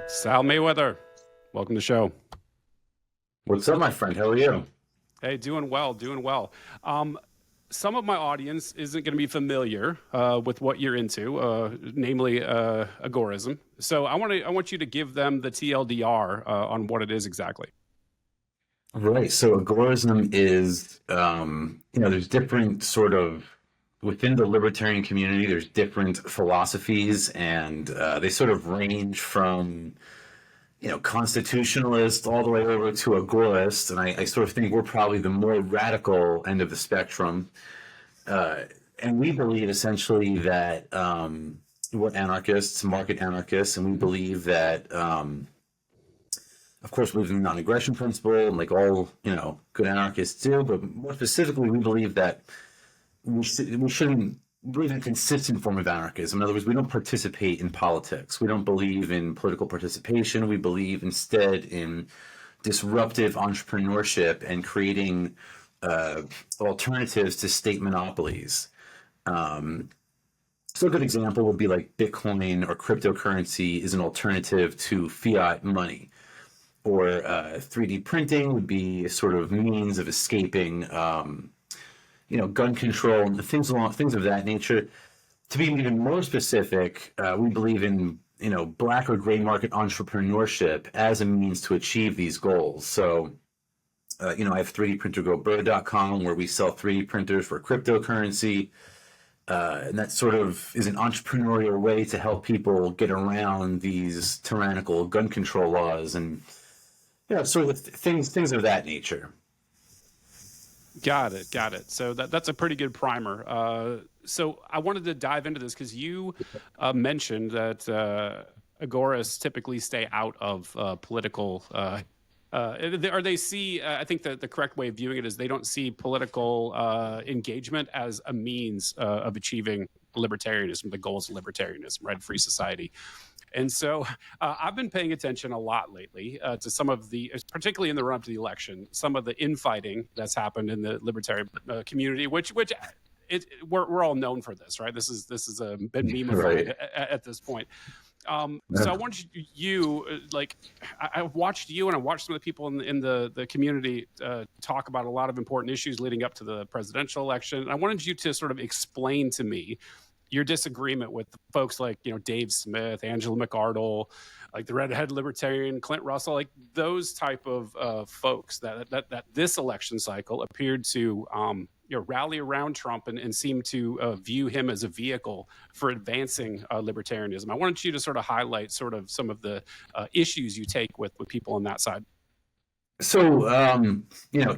Sal Mayweather, welcome to the show. What's up, my friend? How are you? Hey, doing well, doing well. Some of my audience isn't going to be familiar with what you're into, namely agorism. So I want you to give them the TLDR on what it is exactly. Right. So agorism is, there's different sort of within the libertarian community. There's different philosophies, and they sort of range from, constitutionalist all the way over to agorist. And I sort of think we're probably the more radical end of the spectrum. Uh, and we believe essentially that we're anarchists, market anarchists, and we believe that. Of course, we believe in the non-aggression principle, and like all good anarchists do. But more specifically, we believe that we shouldn't believe in a consistent form of anarchism. In other words, we don't participate in politics. We don't believe in political participation. We believe instead in disruptive entrepreneurship and creating alternatives to state monopolies. So a good example would be like Bitcoin or cryptocurrency is an alternative to fiat money, or 3D printing would be a sort of means of escaping, gun control and things of that nature. To be even more specific, we believe in black or gray market entrepreneurship as a means to achieve these goals. So, I have 3dprintergobird.com where we sell 3D printers for cryptocurrency. And that sort of is an entrepreneurial way to help people get around these tyrannical gun control laws and sort of things of that nature. Got it, got it. So that's a pretty good primer. So I wanted to dive into this because you mentioned that agorists typically stay out of political. Or they see, I think the correct way of viewing it is they don't see political engagement as a means of achieving libertarianism, the goals of libertarianism, right? Free society. And so I've been paying attention a lot lately to some of the, particularly in the run-up to the election, some of the infighting that's happened in the libertarian community, which we're all known for this, right? This is been memeified Right. at this point. So I wanted I watched you and I watched some of the people in the community talk about a lot of important issues leading up to the presidential election. And I wanted you to sort of explain to me your disagreement with folks like, Dave Smith, Angela McArdle, like the redhead libertarian, Clint Russell, like those type of folks that this election cycle appeared to rally around Trump and seem to view him as a vehicle for advancing libertarianism. I wanted you to sort of highlight sort of some of the issues you take with people on that side. So,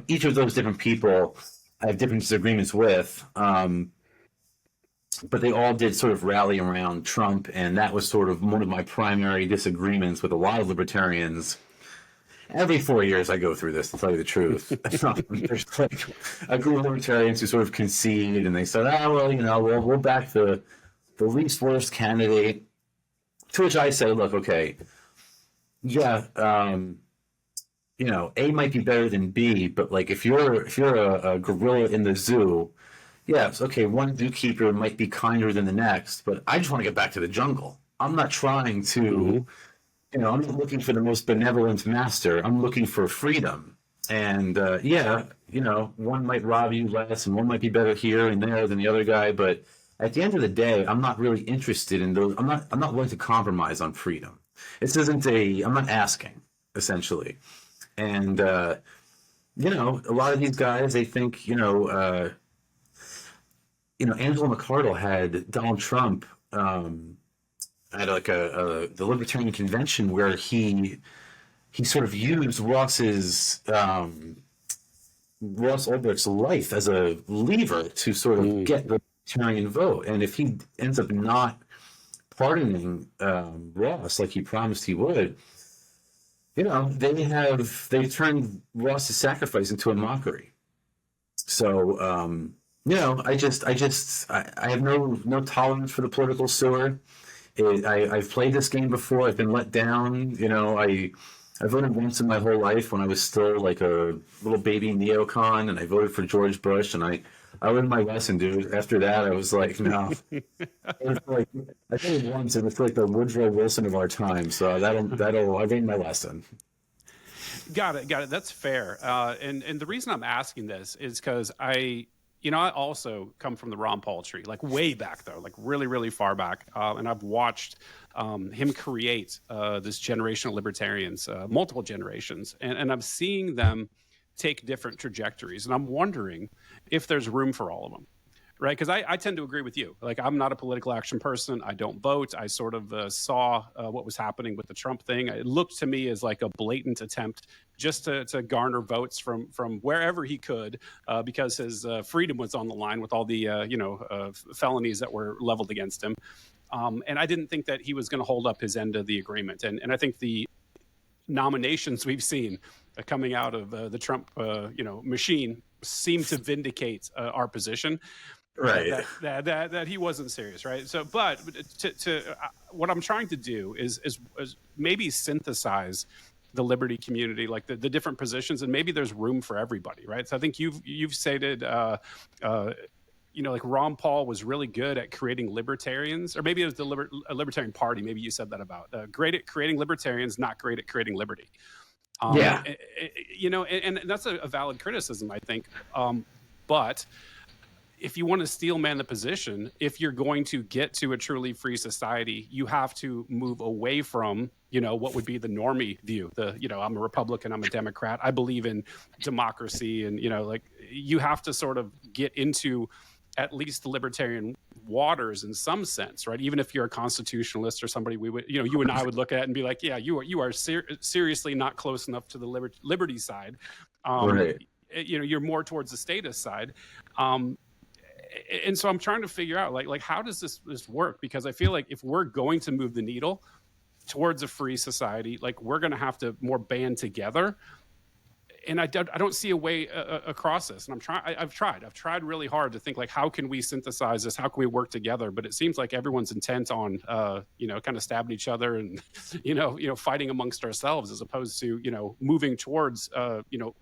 each of those different people I have different disagreements with, but they all did sort of rally around Trump, and that was sort of one of my primary disagreements with a lot of libertarians. Every 4 years I go through this, to tell you the truth. There's like a group of libertarians who sort of concede, and they said, we'll back the least worst candidate. To which I say, look, okay, yeah, A might be better than B, but like if you're a gorilla in the zoo, yes, okay, one zookeeper might be kinder than the next, but I just want to get back to the jungle. I'm not trying to, I'm not looking for the most benevolent master. I'm looking for freedom. And one might rob you less and one might be better here and there than the other guy, but at the end of the day, I'm not really interested in those. I'm not willing to compromise on freedom. I'm not asking, essentially. And a lot of these guys, they think, Angela McArdle had Donald Trump at like the Libertarian Convention where he sort of used Ross Ulbricht's life as a lever to sort of get the Libertarian vote. And if he ends up not pardoning Ross like he promised he would, they turned Ross's sacrifice into a mockery. So I have no tolerance for the political sewer. I've played this game before. I've been let down. I voted once in my whole life when I was still like a little baby neocon, and I voted for George Bush, and I I learned my lesson, dude. After that, I was like, no. It was like, I think once it was like the Woodrow Wilson of our time. So I learned my lesson. Got it. Got it. That's fair. And the reason I'm asking this is because I also come from the Ron Paul tree, like way back though, like really, really far back. And I've watched him create this generation of libertarians, multiple generations, and I'm seeing them take different trajectories. And I'm wondering if there's room for all of them, right? Because I tend to agree with you. Like, I'm not a political action person. I don't vote. I sort of saw what was happening with the Trump thing. It looked to me as like a blatant attempt just to garner votes from wherever he could, because his freedom was on the line with all the felonies that were leveled against him. And I didn't think that he was going to hold up his end of the agreement. And I think the nominations we've seen coming out of the Trump machine seem to vindicate our position. Right. That he wasn't serious, right? So, but what I'm trying to do is maybe synthesize the liberty community, like the different positions, and maybe there's room for everybody, right? So I think you've stated, like Ron Paul was really good at creating libertarians, or maybe it was the Libertarian Party. Maybe you said that about great at creating libertarians, not great at creating liberty. Yeah. And that's a valid criticism, I think. But if you want to steel man the position, if you're going to get to a truly free society, you have to move away from, what would be the normie view. I'm a Republican, I'm a Democrat, I believe in democracy. And, you have to sort of get into at least the libertarian waters in some sense, right? Even if you're a constitutionalist or somebody we would, you and I would look at and be like, yeah, you are seriously not close enough to the liberty side. Right. You're more towards the statist side. And so I'm trying to figure out like how does this work? Because I feel like if we're going to move the needle towards a free society, like we're going to have to more band together. And I don't see a way across this. And I've tried really hard to think like, how can we synthesize this? How can we work together? But it seems like everyone's intent on, kind of stabbing each other and, fighting amongst ourselves, as opposed to, moving towards,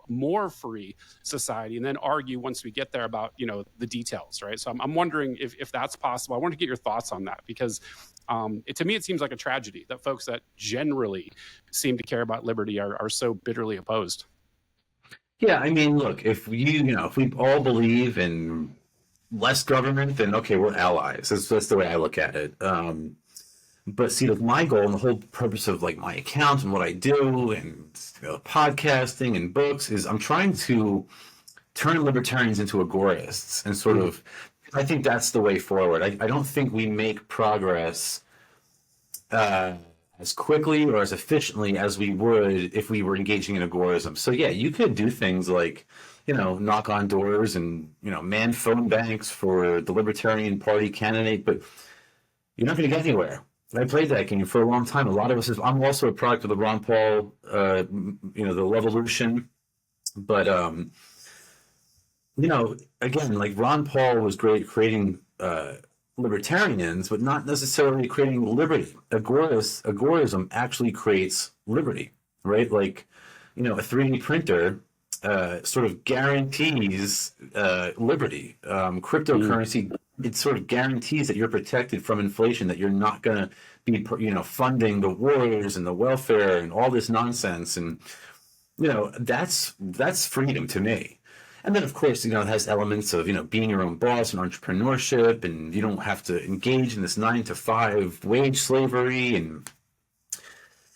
more free society, and then argue once we get there about, the details. Right. So I'm wondering if that's possible. I want to get your thoughts on that, because to me, it seems like a tragedy that folks that generally seem to care about liberty are so bitterly opposed. Yeah, I mean, look, if if we all believe in less government, then okay, we're allies. That's the way I look at it. But see, like my goal and the whole purpose of like my account and what I do and podcasting and books is I'm trying to turn libertarians into agorists and sort of. I think that's the way forward. I don't think we make progress as quickly or as efficiently as we would if we were engaging in agorism. So yeah, you could do things like, knock on doors and, man phone banks for the Libertarian Party candidate, but you're not going to get anywhere. I played that game for a long time. A lot of us, I'm also a product of the Ron Paul, the Revolution, but, again, like Ron Paul was great at creating, libertarians, but not necessarily creating liberty. Agorism actually creates liberty, right? Like, a 3D printer sort of guarantees liberty. Cryptocurrency, it sort of guarantees that you're protected from inflation, that you're not going to be, funding the wars and the welfare and all this nonsense. And, that's freedom to me. And then, of course, it has elements of, being your own boss and entrepreneurship, and you don't have to engage in this 9-to-5 wage slavery. And,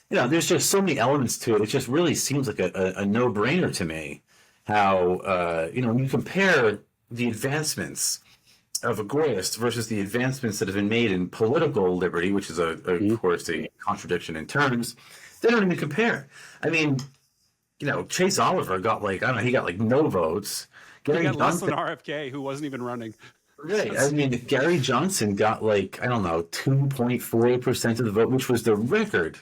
there's just so many elements to it. It just really seems like a no-brainer to me how, when you compare the advancements of agorists versus the advancements that have been made in political liberty, which is, of course, a contradiction in terms, they don't even compare. I mean, Chase Oliver got he got no votes. He got less than RFK, who wasn't even running. Right. I mean, Gary Johnson got 2.4% of the vote, which is a record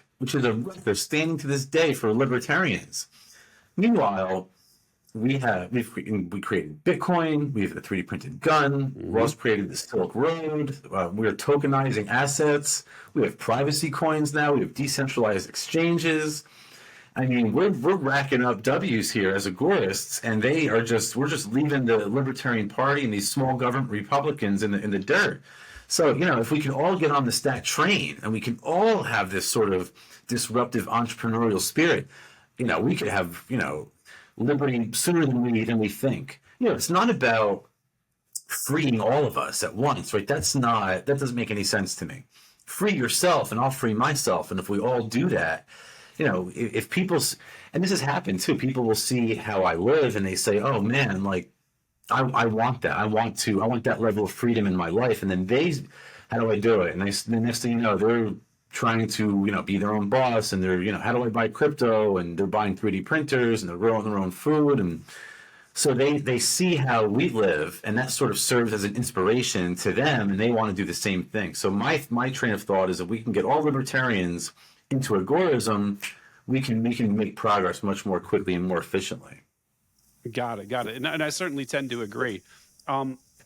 standing to this day for libertarians. Meanwhile, we created Bitcoin, we have the 3D printed gun, we also created the Silk Road, we're tokenizing assets, we have privacy coins now, we have decentralized exchanges. I mean, we're racking up W's here as agorists, and we're just leaving the Libertarian Party and these small government Republicans in the dirt. So, if we can all get on the stat train and we can all have this sort of disruptive entrepreneurial spirit, we could have, liberty sooner than we think. It's not about freeing all of us at once, right? That doesn't make any sense to me. Free yourself and I'll free myself. And if we all do that, if people, and this has happened too, people will see how I live and they say, oh man, like I want that. I want that level of freedom in my life. And then how do I do it? And the next thing you know, they're trying to, be their own boss, and they're, how do I buy crypto? And they're buying 3D printers and they're growing their own food. And so they see how we live, and that sort of serves as an inspiration to them, and they want to do the same thing. So my train of thought is that we can get all libertarians into agorism, we can make progress much more quickly and more efficiently. Got it. And I certainly tend to agree.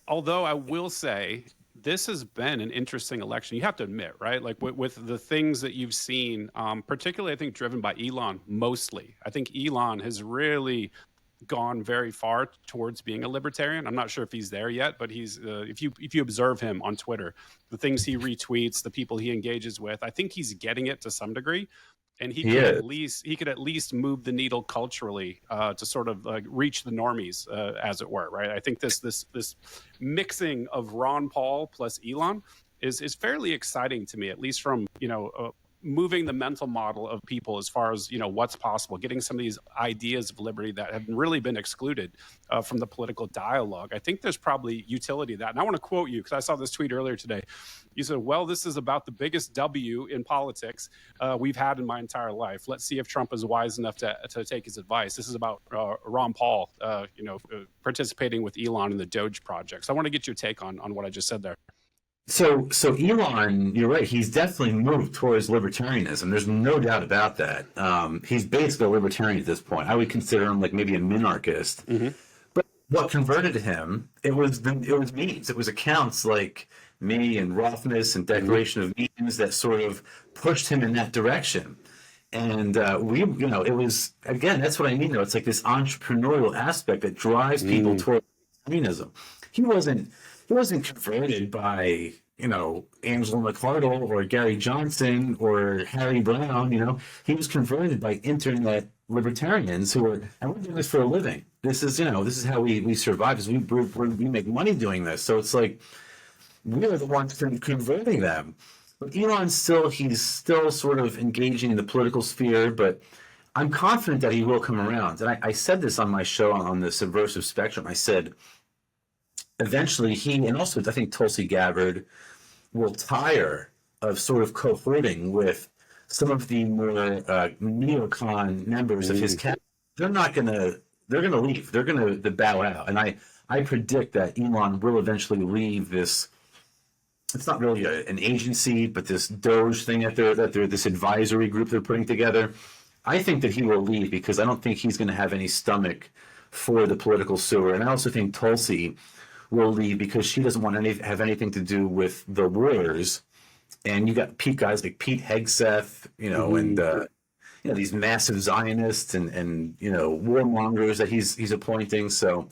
Although I will say this has been an interesting election. You have to admit, right? Like with the things that you've seen, particularly I think driven by Elon mostly. I think Elon has really gone very far towards being a libertarian. I'm not sure if he's there yet, but he's if you observe him on Twitter, the things he retweets, the people he engages with, I think he's getting it to some degree. And he could at least move the needle culturally to sort of reach the normies, as it were, right? I think this mixing of Ron Paul plus Elon is fairly exciting to me, at least from moving the mental model of people as far as what's possible, getting some of these ideas of liberty that have really been excluded from the political dialogue. I think there's probably utility to that. And I want to quote you because I saw this tweet earlier today. You said, well, this is about the biggest W in politics we've had in my entire life. Let's see if Trump is wise enough to take his advice. This is about Ron Paul, participating with Elon in the Doge project. So I want to get your take on what I just said there. So Elon, you're right. He's definitely moved towards libertarianism. There's no doubt about that. He's basically a libertarian at this point. I would consider him like maybe a minarchist. Mm-hmm. But what converted him? It was memes. It was accounts like me and Rothness and Declaration of Memes that sort of pushed him in that direction. And it was, again, that's what I mean. Though it's like this entrepreneurial aspect that drives people toward libertarianism. He wasn't converted by, Angela McArdle or Gary Johnson or Harry Brown. He was converted by internet libertarians who are, and we're doing this for a living. This is how we survive, is we make money doing this. So it's like, we're the ones converting them. But he's still sort of engaging in the political sphere, but I'm confident that he will come around. And I said this on my show on the Subversive Spectrum. I said, eventually he, and also I think Tulsi Gabbard, will tire of sort of cohorting with some of the more neocon members of his cabinet. They're going to leave. They're going to bow out. And I predict that Elon will eventually leave this. It's not really an agency, but this Doge thing that they're this advisory group they're putting together. I think that he will leave because I don't think he's going to have any stomach for the political sewer. And I also think Tulsi will leave because she doesn't want to have anything to do with the wars. And you got guys like Pete Hegseth, and these massive Zionists and warmongers that he's appointing. So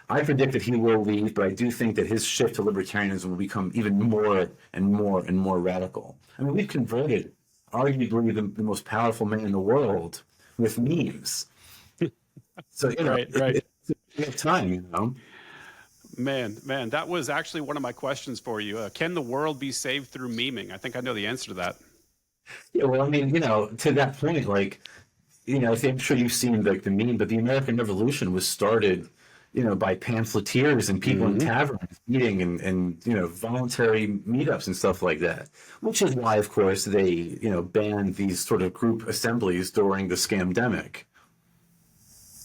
I predict that he will leave, but I do think that his shift to libertarianism will become even more and more and more radical. I mean, we've converted arguably the most powerful man in the world with memes. So right. It's time, Man, that was actually one of my questions for you. Can the world be saved through memeing? I think I know the answer to that. Yeah, well, I mean, to that point, like, I'm sure you've seen like the meme, but the American Revolution was started, by pamphleteers and people in taverns meeting and voluntary meetups and stuff like that. Which is why, of course, they banned these sort of group assemblies during the scamdemic.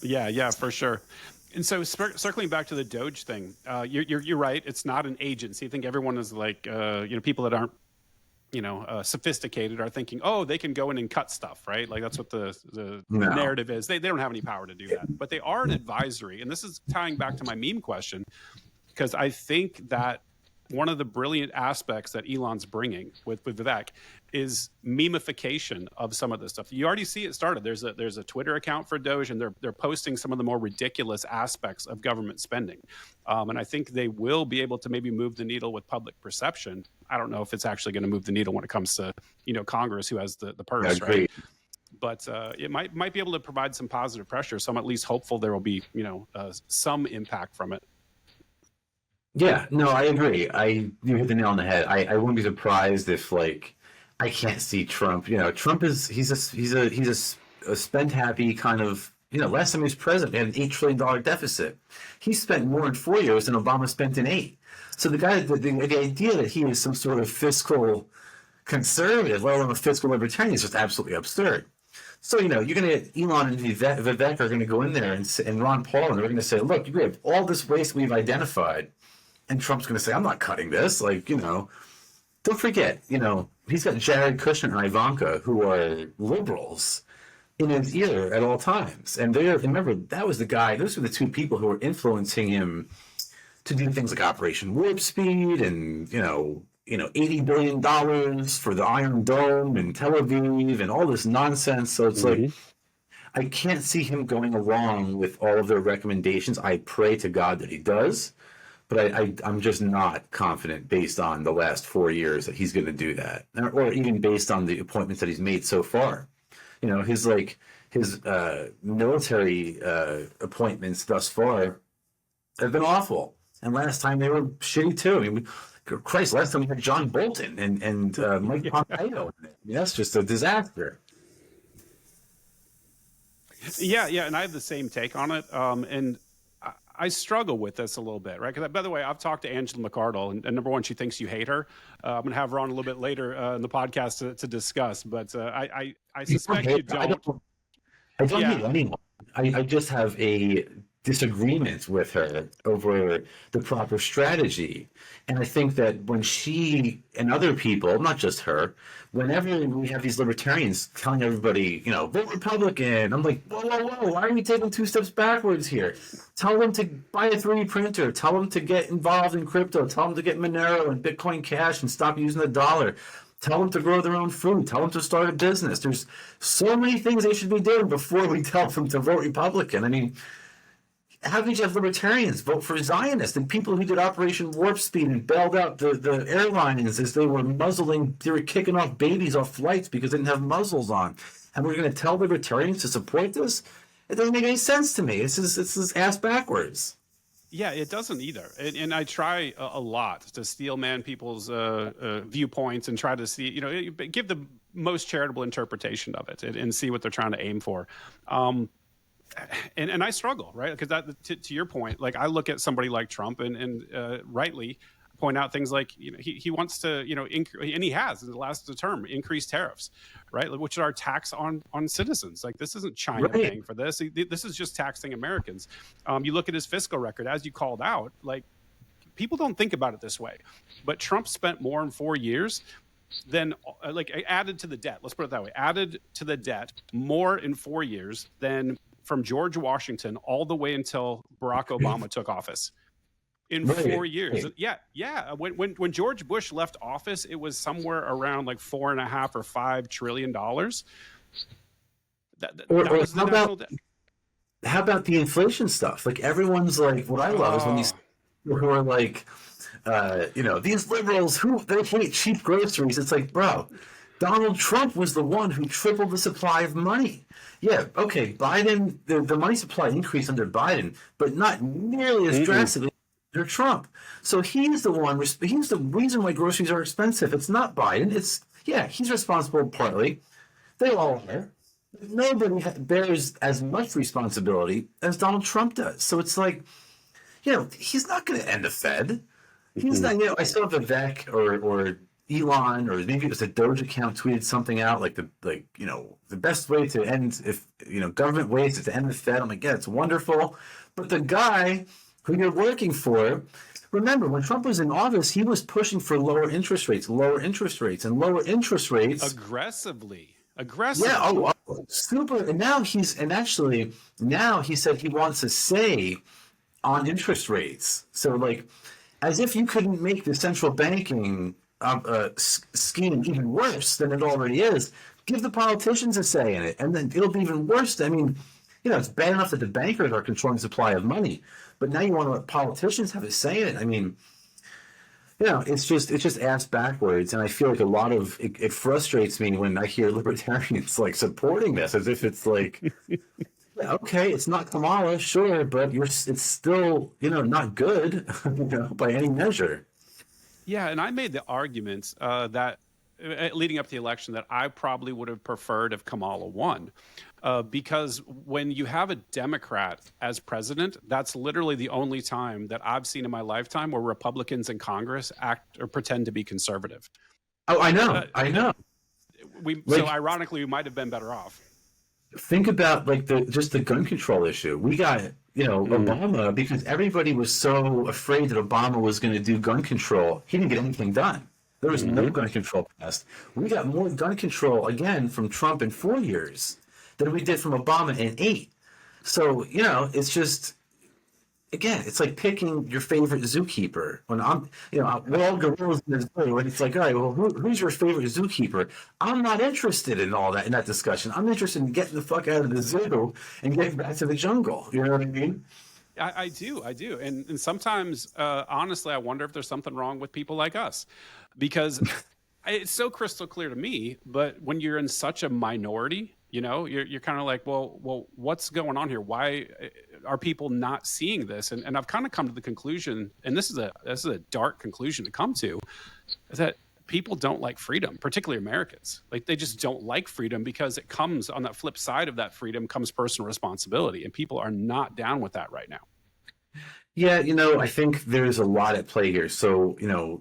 Yeah, for sure. And so circling back to the Doge thing, you're right. It's not an agency. I think everyone is like, people that aren't, sophisticated are thinking, oh, they can go in and cut stuff, right? Like that's what the narrative is. They don't have any power to do that, but they are an advisory. And this is tying back to my meme question, because I think that, one of the brilliant aspects that Elon's bringing with Vivek is memification of some of this stuff. You already see it started. There's a Twitter account for Doge, and they're posting some of the more ridiculous aspects of government spending. And I think they will be able to maybe move the needle with public perception. I don't know if it's actually going to move the needle when it comes to, Congress, who has the purse, right? But it might be able to provide some positive pressure. So I'm at least hopeful there will be, some impact from it. Yeah, no, I agree. You hit the nail on the head. I wouldn't be surprised if, like, I can't see Trump. Trump he's a spend happy kind of. Last time he was president, he had an $8 trillion deficit. He spent more in 4 years than Obama spent in 8. So the idea that he is some sort of fiscal conservative, let alone a fiscal libertarian, is just absolutely absurd. So, you're going to get Elon and Vivek are going to go in there and Ron Paul, and they're going to say, look, you have all this waste we've identified. And Trump's going to say, I'm not cutting this. Don't forget, he's got Jared Kushner and Ivanka, who are liberals, in his ear at all times. And remember, that was the guy, those were the two people who were influencing him to do things like Operation Warp Speed and, $80 billion for the Iron Dome in Tel Aviv and all this nonsense. So it's like, I can't see him going along with all of their recommendations. I pray to God that he does. But I'm just not confident based on the last 4 years that he's going to do that, or even based on the appointments that he's made so far. His military appointments thus far have been awful, and last time they were shitty too. I mean, Christ, last time we had John Bolton and Mike Pompeo. That's just a disaster. Yeah, and I have the same take on it. And I struggle with this a little bit, right? Because, by the way, I've talked to Angela McArdle, and number one, she thinks you hate her. I'm going to have her on a little bit later in the podcast to discuss, but I suspect you don't. I don't hate anyone. I just have a disagreement with her over the proper strategy. And I think that when she and other people, not just her, whenever we have these libertarians telling everybody, vote Republican, I'm like, whoa, why are we taking 2 steps backwards here? Tell them to buy a 3D printer. Tell them to get involved in crypto. Tell them to get Monero and Bitcoin Cash and stop using the dollar. Tell them to grow their own food. Tell them to start a business. There's so many things they should be doing before we tell them to vote Republican. I mean, how could you have libertarians vote for Zionists and people who did Operation Warp Speed and bailed out the airlines as they were kicking off babies off flights because they didn't have muzzles on? And we're going to tell libertarians to support this? It doesn't make any sense to me. It's just ass backwards. Yeah, it doesn't either. And I try a lot to steel man people's viewpoints and try to see, give the most charitable interpretation of it and see what they're trying to aim for. And I struggle, right? Because to your point, like I look at somebody like Trump and rightly point out things like, he wants to, and he has in the last term, increase tariffs, right? Which are tax on citizens. Like this isn't China paying for this. This is just taxing Americans. You look at his fiscal record, as you called out, like people don't think about it this way, but Trump spent more in 4 years than added to the debt. Let's put it that way. Added to the debt more in 4 years than from George Washington all the way until Barack Obama took office. In 4 years. Yeah. When George Bush left office, it was somewhere around like $4.5 or $5 trillion. How about the inflation stuff? Like everyone's like, what I love is when these people who are like, these liberals they hate cheap groceries. It's like, bro, Donald Trump was the one who tripled the supply of money. Yeah, okay, Biden, the money supply increased under Biden, but not nearly as drastically under Trump. So he's the reason why groceries are expensive. It's not Biden. He's responsible partly. They all are. Nobody bears as much responsibility as Donald Trump does. So it's like, he's not going to end the Fed. He's not, I saw Vivek or Elon, or maybe it was a Doge account tweeted something out the best way to end government waste is to end the Fed. I'm like, yeah, it's wonderful. But the guy who you're working for, remember when Trump was in office, he was pushing for lower interest rates, and lower interest rates aggressively. Yeah, super. And now he said he wants a say on interest rates. So as if you couldn't make the central banking scheme even worse than it already is. Give the politicians a say in it, and then it'll be even worse. I mean, it's bad enough that the bankers are controlling supply of money, but now you want to let politicians have a say in it. I mean, it's just ass backwards, and I feel like a lot of it frustrates me when I hear libertarians like supporting this, as if it's like, yeah, okay, it's not Kamala, sure, but it's still not good, by any measure. Yeah, and I made the argument that leading up to the election that I probably would have preferred if Kamala won. Because when you have a Democrat as president, that's literally the only time that I've seen in my lifetime where Republicans in Congress act or pretend to be conservative. Oh, I know, I know. So ironically, we might have been better off. Think about like just the gun control issue. We got Obama, because everybody was so afraid that Obama was going to do gun control. He didn't get anything done. There was no gun control passed. We got more gun control again from Trump in 4 years than we did from Obama in 8. So it's just, again, it's like picking your favorite zookeeper. When we're all gorillas in this zoo, and it's like, all right, well, who's your favorite zookeeper? I'm not interested in all that, in that discussion. I'm interested in getting the fuck out of the zoo and getting back to the jungle. You know what I mean? I do. And sometimes, honestly, I wonder if there's something wrong with people like us, because it's so crystal clear to me. But when you're in such a minority, you're kind of like, well, what's going on here? Why are people not seeing this? And I've kind of come to the conclusion, and this is a dark conclusion to come to, is that people don't like freedom, particularly Americans. Like, they just don't like freedom because it comes on that flip side of that freedom comes personal responsibility, and people are not down with that right now. Yeah, I think there's a lot at play here. So,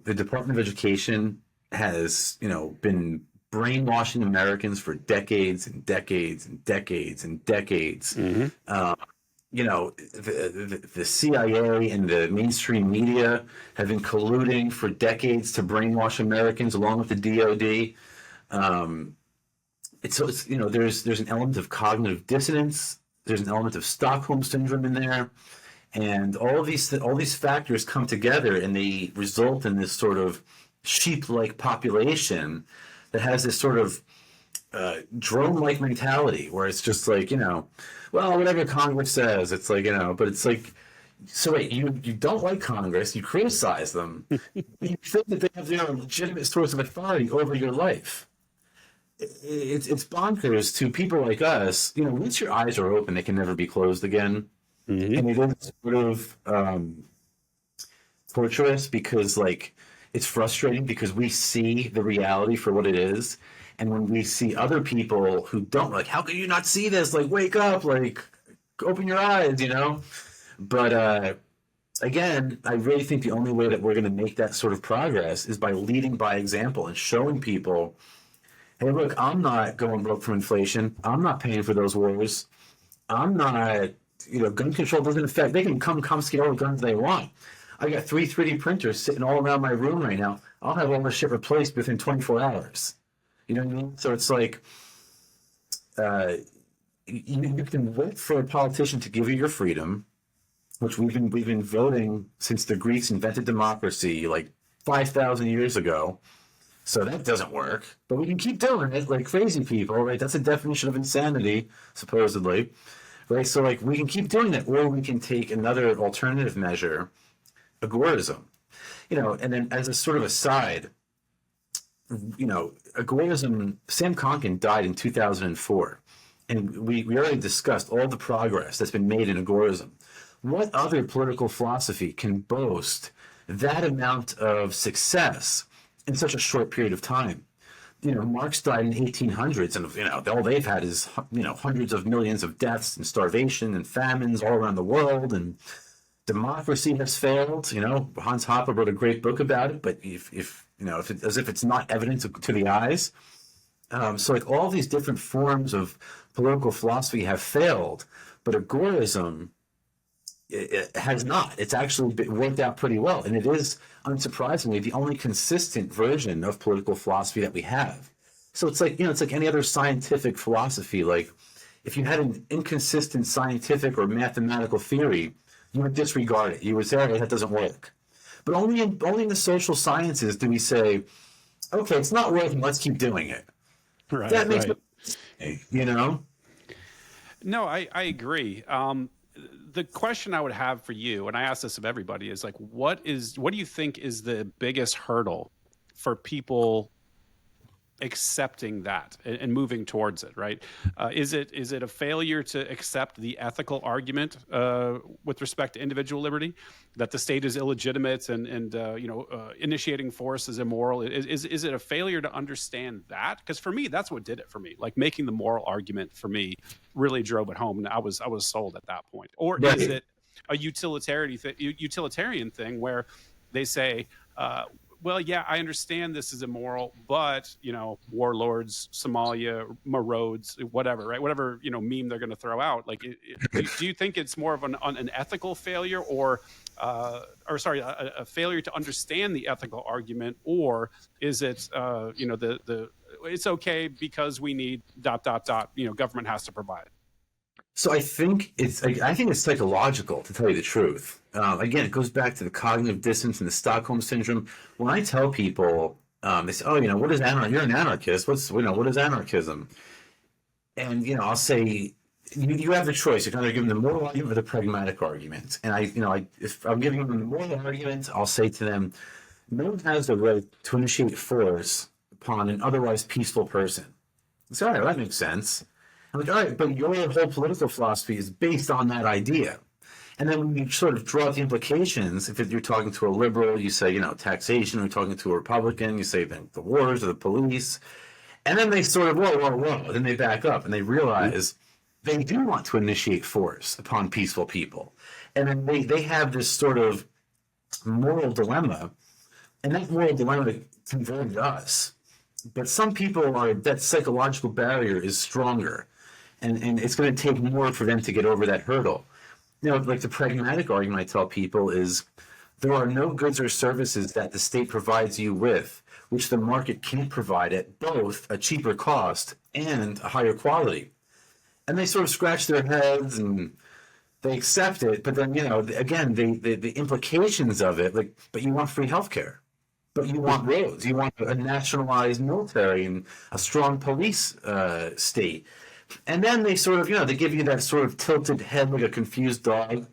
the Department of Education has, been brainwashing Americans for decades and decades and decades and decades. The CIA and the mainstream media have been colluding for decades to brainwash Americans, along with the DoD. There's an element of cognitive dissonance. There's an element of Stockholm syndrome in there, and all these factors come together, and they result in this sort of sheep-like population that has this sort of drone-like mentality, where it's just like, well, whatever Congress says, it's like, but it's like, so wait, you don't like Congress, you criticize them, you think that they have their legitimate source of authority over your life. It's bonkers to people like us. Once your eyes are open, they can never be closed again. And it is sort of torturous, because like, it's frustrating because we see the reality for what it is. And when we see other people who don't, like, how can you not see this? Like, wake up, like, open your eyes, But again, I really think the only way that we're going to make that sort of progress is by leading by example and showing people, hey, look, I'm not going broke from inflation. I'm not paying for those wars. I'm not, gun control doesn't affect, they can come confiscate all the guns they want. I got 3 3D printers sitting all around my room right now. I'll have all this shit replaced within 24 hours. You know what I mean? So it's like, you can wait for a politician to give you your freedom, which we've been voting since the Greeks invented democracy like 5,000 years ago. So that doesn't work. But we can keep doing it like crazy people, right? That's a definition of insanity, supposedly. Right? So like, we can keep doing it, or we can take another alternative measure, agorism. And then as a sort of aside, agorism, Sam Konkin died in 2004. And we already discussed all the progress that's been made in agorism. What other political philosophy can boast that amount of success in such a short period of time? Marx died in 1800s, and all they've had is hundreds of millions of deaths and starvation and famines all around the world, and democracy has failed. Hans Hoppe wrote a great book about it, but as if it's not evident to the eyes. So like, all these different forms of political philosophy have failed, but agorism, it has not. It's actually worked out pretty well, and it is, unsurprisingly, the only consistent version of political philosophy that we have. So it's like, it's like any other scientific philosophy. Like, if you had an inconsistent scientific or mathematical theory, you would disregard it. You would say, "Okay, that doesn't work." But only in the social sciences do we say, okay, it's not working, let's keep doing it. Right, That makes right. sense, you know? No, I agree. The question I would have for you, and I ask this of everybody, is like, what do you think is the biggest hurdle for people accepting that and moving towards it, right? Is it a failure to accept the ethical argument with respect to individual liberty, that the state is illegitimate and initiating force is immoral? Is it a failure to understand that? Because for me, that's what did it for me. Like, making the moral argument for me really drove it home, and I was sold at that point. Or is Right. it a utilitarian thing where they say, well, yeah, I understand this is immoral, but warlords, Somalia, marauds, whatever, right? Whatever meme they're going to throw out. Like, do you think it's more of an ethical failure, or sorry, a failure to understand the ethical argument, or is it the it's okay because we need ... government has to provide? So I think it's psychological, to tell you the truth. Again, it goes back to the cognitive dissonance and the Stockholm syndrome. When I tell people, they say, "Oh, what is anarchism? You're an anarchist. What is anarchism?" And I'll say, you have the choice. You can either give them the moral argument or the pragmatic argument. And if I'm giving them the moral argument, I'll say to them, no one has the right to initiate force upon an otherwise peaceful person. It's all right. That makes sense. I'm like, all right, but your whole political philosophy is based on that idea. And then when you sort of draw out the implications, if you're talking to a liberal, you say, taxation. Or you're talking to a Republican, you say the wars or the police. And then they sort of, whoa, whoa, whoa. Then they back up and they realize they do want to initiate force upon peaceful people. And then they have this sort of moral dilemma. And that moral dilemma converted us. But some people that psychological barrier is stronger. And it's going to take more for them to get over that hurdle. Like the pragmatic argument I tell people is, there are no goods or services that the state provides you with which the market can't provide at both a cheaper cost and a higher quality. And they sort of scratch their heads and they accept it, but then, again, the implications of it, like, but you want free healthcare, but you want roads, you want a nationalized military and a strong police state. And then they sort of, they give you that sort of tilted head like a confused dog.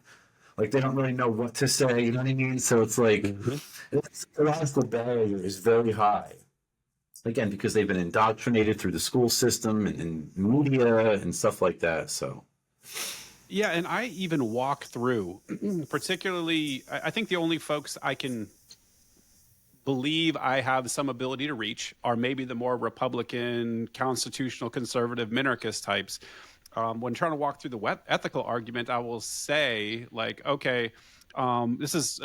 Like, they don't really know what to say, you know what I mean? So it's like, the barrier is very high. Again, because they've been indoctrinated through the school system and media and stuff like that. So, Yeah, and I even walk through, particularly, I think the only folks I can believe I have some ability to reach are maybe the more Republican, constitutional, conservative, minarchist types. When trying to walk through the ethical argument, I will say, like, okay, this is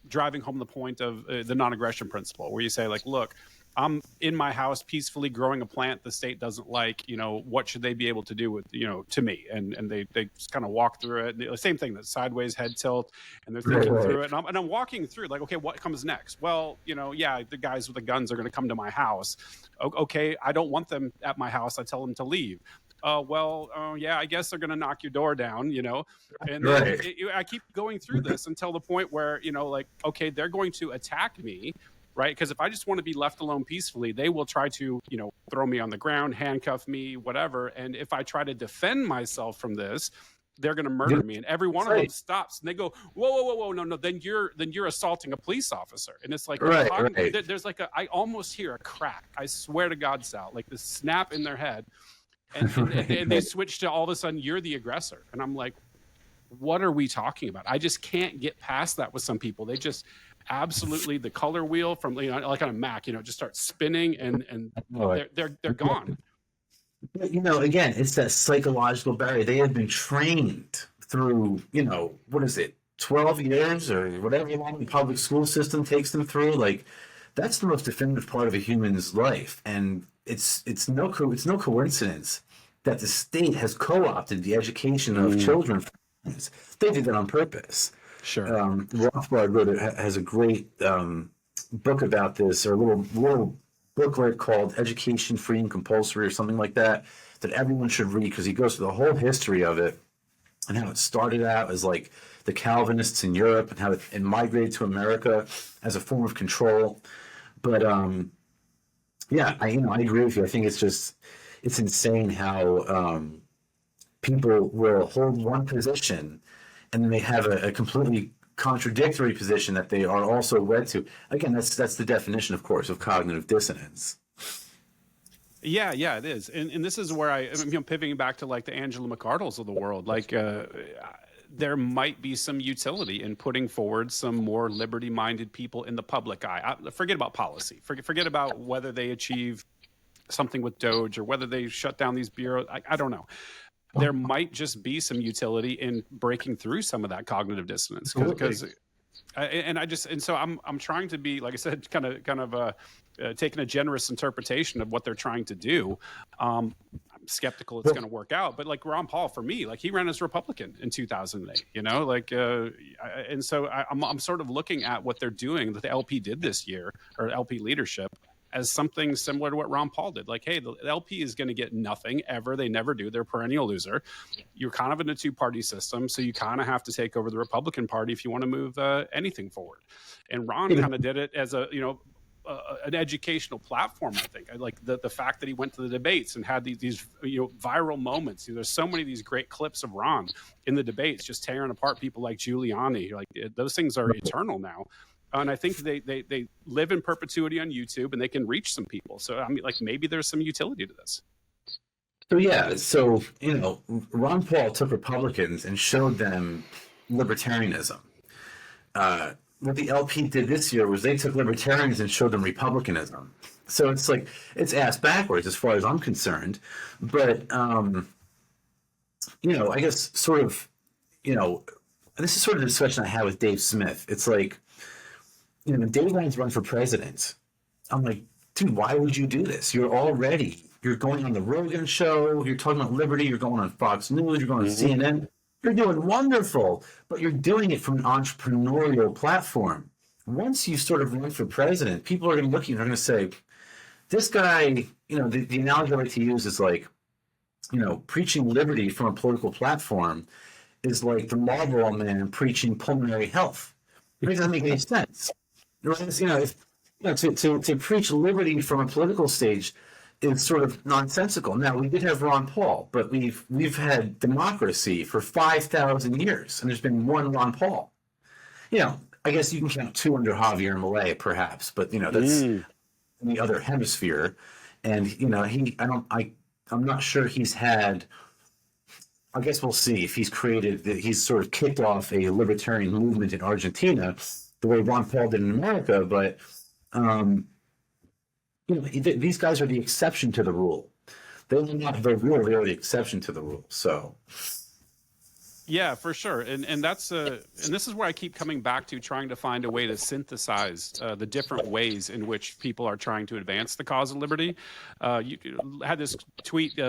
driving home the point of the non-aggression principle, where you say, like, look, I'm in my house peacefully growing a plant the state doesn't like, what should they be able to do with, to me? And they just kind of walk through it. The same thing, that sideways head tilt, and they're thinking through it. And I'm walking through, like, okay, what comes next? Well, yeah, the guys with the guns are going to come to my house. Okay, I don't want them at my house. I tell them to leave. Yeah, I guess they're going to knock your door down, and then I keep going through this until the point where, like, okay, they're going to attack me, right? Because if I just want to be left alone peacefully, they will try to, throw me on the ground, handcuff me, whatever. And if I try to defend myself from this, they're going to murder me. And every one of them stops and they go, whoa, whoa, whoa, whoa, no, then you're assaulting a police officer. And it's like, there's like I almost hear a crack. I swear to God, Sal, like the snap in their head. And they switch to, all of a sudden, you're the aggressor. And I'm like, what are we talking about? I just can't get past that with some people. They just absolutely, the color wheel from, like on a Mac, just starts spinning and they're gone. But, again, it's that psychological barrier. They have been trained through, what is it, 12 years or whatever long the public school system takes them through. Like, that's the most definitive part of a human's life. And it's no coincidence that the state has co-opted the education of children. They did that on purpose. Sure. Rothbard has a great book about this, or a little booklet called Education Free and Compulsory or something like that everyone should read, because he goes through the whole history of it. and how it started out as like the Calvinists in Europe, and how it migrated to America as a form of control. But yeah, I agree with you. I think it's insane how people will hold one position and then they have a completely contradictory position that they are also wed to. Again, that's the definition, of course, of cognitive dissonance. Yeah, yeah, it is, and this is where pivoting back to like the Angela McArdles of the world, like there might be some utility in putting forward some more liberty-minded people in the public eye. Forget about policy. Forget about whether they achieve something with Doge or whether they shut down these bureaus. I don't know. There might just be some utility in breaking through some of that cognitive dissonance because so I'm trying to be, like I said, kind of taking a generous interpretation of what they're trying to do. I'm skeptical it's going to work out, but like Ron Paul, for me, like he ran as a Republican in 2008, and so I'm sort of looking at what they're doing that the LP did this year, or LP leadership, as something similar to what Ron Paul did. Like, hey, the LP is going to get nothing ever. They never do. They're a perennial loser. You're kind of in a two-party system, so you kind of have to take over the Republican Party if you want to move anything forward. And Ron kind of did it as an educational platform. I think like the fact that he went to the debates and had these viral moments. There's so many of these great clips of Ron in the debates just tearing apart people like Giuliani. Like those things are eternal now. And I think they live in perpetuity on YouTube, and they can reach some people. So I mean, like maybe there's some utility to this. So yeah, Ron Paul took Republicans and showed them libertarianism. What the LP did this year was they took libertarians and showed them republicanism. So it's like it's ass backwards as far as I'm concerned. But I guess sort of, this is sort of the discussion I had with Dave Smith. It's like, Dave wants to run for president. I'm like, dude, why would you do this? You're going on the Rogan show. You're talking about liberty. You're going on Fox News. You're going on CNN. You're doing wonderful, but you're doing it from an entrepreneurial platform. Once you sort of run for president, people are going to look at you and they're going to say, this guy, the analogy I like to use is like, preaching liberty from a political platform is like the Marlboro man preaching pulmonary health. It doesn't make any sense. To preach liberty from a political stage is sort of nonsensical. Now, we did have Ron Paul, but we've had democracy for 5,000 years, and there's been one Ron Paul. I guess you can count two under Javier Milei, perhaps, but that's in the other hemisphere. And I'm not sure he's had. I guess we'll see if he's sort of kicked off a libertarian movement in Argentina the way Ron Paul did in America, but these guys are the exception to the rule. They're not the rule; they are the exception to the rule. So, yeah, for sure, and that's and this is where I keep coming back to trying to find a way to synthesize the different ways in which people are trying to advance the cause of liberty. You had this tweet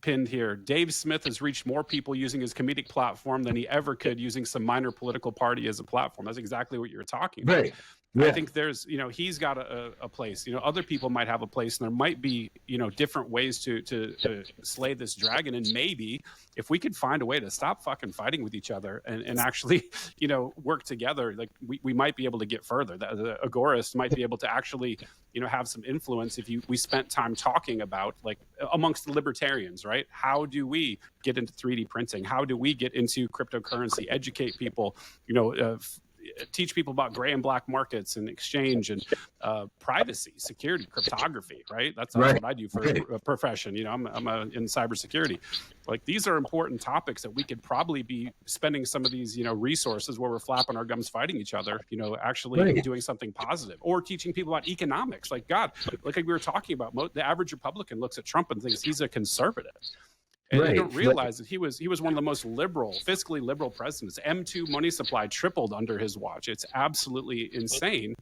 pinned here. Dave Smith has reached more people using his comedic platform than he ever could using some minor political party as a platform. That's exactly what you were talking about. Right. Yeah. I think there's, he's got a place. Other people might have a place, and there might be, different ways to slay this dragon. And maybe if we could find a way to stop fucking fighting with each other and actually, work together, like we might be able to get further. The agorists might be able to actually, have some influence if we spent time talking about, like, amongst the libertarians, right? How do we get into 3D printing? How do we get into cryptocurrency? Educate people, teach people about gray and black markets and exchange and privacy, security, cryptography, right? That's what I do for a profession. I'm in cybersecurity. Like, these are important topics that we could probably be spending some of these, resources where we're flapping our gums fighting each other, actually doing something positive, or teaching people about economics. Like, God, like we were talking about, the average Republican looks at Trump and thinks he's a conservative. And they don't realize that he was one of the most fiscally liberal presidents. M2 money supply tripled under his watch. It's absolutely insane.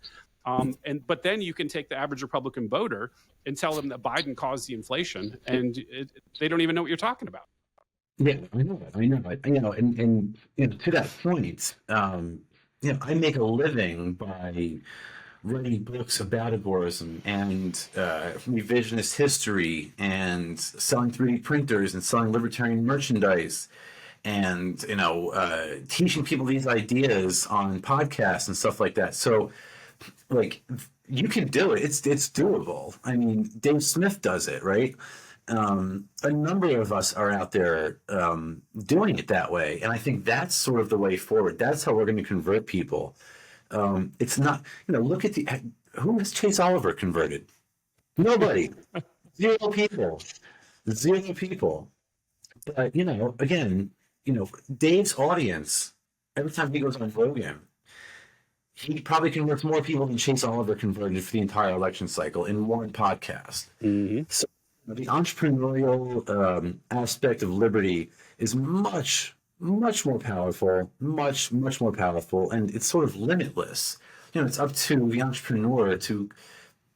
But then you can take the average Republican voter and tell them that Biden caused the inflation, and they don't even know what you're talking about. Yeah, I know it. And to that point, I make a living by writing books about agorism and revisionist history and selling 3D printers and selling libertarian merchandise and teaching people these ideas on podcasts and stuff like that. So like you can do it. It's doable. I mean, Dave Smith does it, right? A number of us are out there doing it that way, and I think that's sort of the way forward. That's how we're going to convert people. It's not, look at who has Chase Oliver converted? Nobody. Zero people. Zero people. But again, Dave's audience, every time he goes on Rogan, he probably converts more people than Chase Oliver converted for the entire election cycle in one podcast. Mm-hmm. So the entrepreneurial aspect of liberty is much, much more powerful, much, much more powerful, and it's sort of limitless. It's up to the entrepreneur to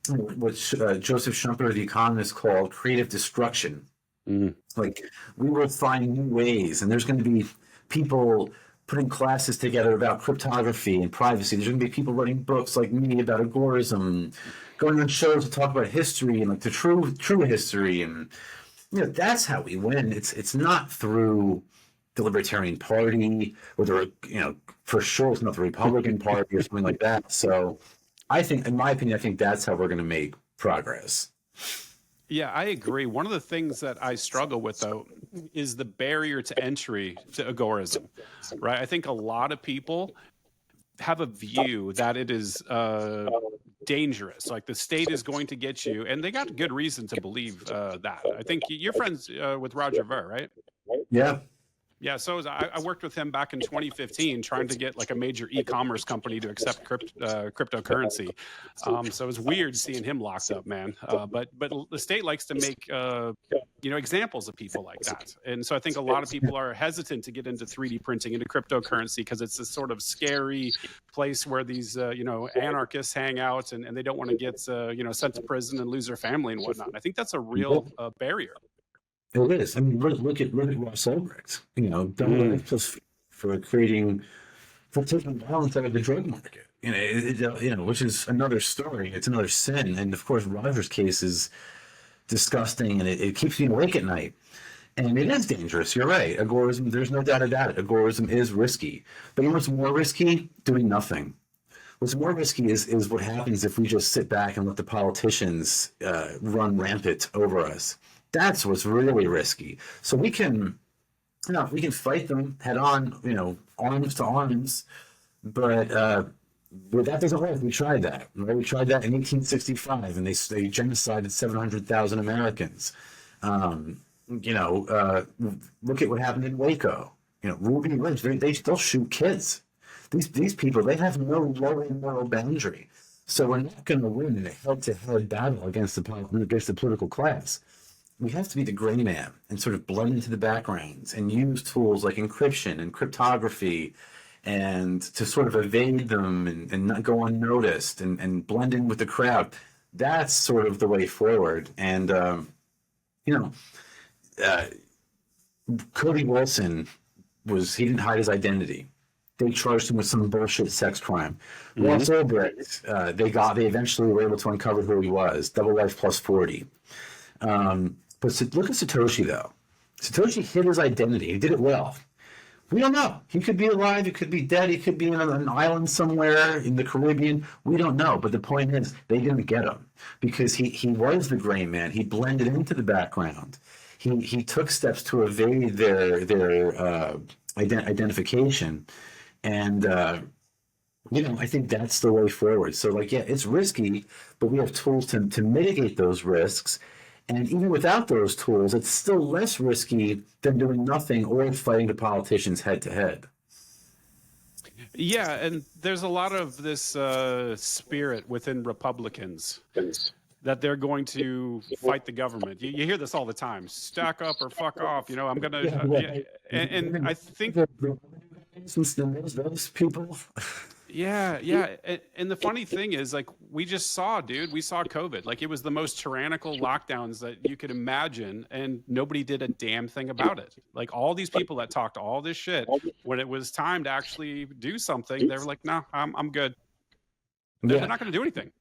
what Joseph Schumpeter, the economist, called creative destruction. Mm-hmm. Like, we will find new ways, and there's going to be people putting classes together about cryptography and privacy. There's going to be people writing books like me about agorism, going on shows to talk about history and like the true history, and that's how we win. It's not through the Libertarian Party or for sure it's not the Republican Party or something like that. So I think, in my opinion, I think that's how we're going to make progress. Yeah, I agree. One of the things that I struggle with, though, is the barrier to entry to agorism, right? I think a lot of people have a view that it is dangerous, like the state is going to get you, and they got good reason to believe that. I think you're friends with Roger Ver, right? Yeah. Yeah, so I worked with him back in 2015 trying to get like a major e-commerce company to accept cryptocurrency. So it was weird seeing him locked up, man. But the state likes to make examples of people like that. And so I think a lot of people are hesitant to get into 3D printing, into cryptocurrency, because it's this sort of scary place where these anarchists hang out, and they don't want to get sent to prison and lose their family and whatnot. I think that's a real barrier. It is. I mean, look at Ross Ulbricht. Double life plus for taking violence out of the drug market. Which is another story. It's another sin. And of course, Roger's case is disgusting, and it keeps me awake at night. And it is dangerous. You're right. Agorism. There's no doubt about it. Agorism is risky. But what's more risky? Doing nothing. What's more risky is what happens if we just sit back and let the politicians run rampant over us. That's what's really risky. So we can fight them head on, arms to arms, but that doesn't work. We tried that. Right? We tried that in 1865, and they genocided 700,000 Americans. Look at what happened in Waco. Ruby Ridge. They still shoot kids. These people, they have no lower moral boundary. So we're not going to win in a head-to-head battle against the political class. We have to be the gray man and sort of blend into the backgrounds and use tools like encryption and cryptography and to sort of evade them and not go unnoticed and blend in with the crowd. That's sort of the way forward. And, Cody Wilson he didn't hide his identity. They charged him with some bullshit sex crime. Mm-hmm. Ross Ulbricht, they eventually were able to uncover who he was. Double life plus 40. But look at Satoshi, though. Satoshi hid his identity. He did it well. We don't know. He could be alive. He could be dead. He could be on an island somewhere in the Caribbean. We don't know. But the point is, they didn't get him because he was the gray man. He blended into the background. He took steps to evade their identification. And, I think that's the way forward. So, it's risky, but we have tools to mitigate those risks. And even without those tools, it's still less risky than doing nothing or fighting the politicians head to head. Yeah, and there's a lot of this spirit within Republicans that they're going to fight the government. You hear this all the time: stack up or fuck off. I'm going to. And I think those people. Yeah. And the funny thing is, we just saw COVID. It was the most tyrannical lockdowns that you could imagine, and nobody did a damn thing about it. All these people that talked all this shit, when it was time to actually do something, they were like, no, I'm good. They're not going to do anything.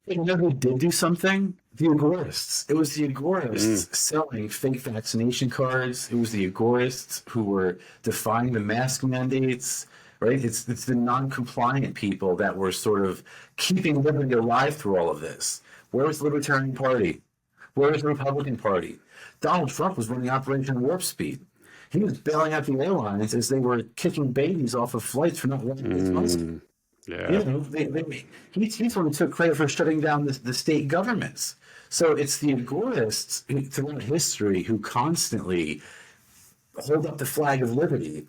You know who did do something? The agorists. It was the Mm. agorists selling fake vaccination cards. It was the agorists who were defying the mask mandates, right? It's the non-compliant people that were sort of keeping liberty alive through all of this. Where was the Libertarian Party? Where was the Republican Party? Donald Trump was running Operation Warp Speed. He was bailing out the airlines as they were kicking babies off of flights for not wearing face masks. Mm. Yeah. You know, he's the one who took credit for shutting down the state governments. So it's the agorists throughout history who constantly hold up the flag of liberty.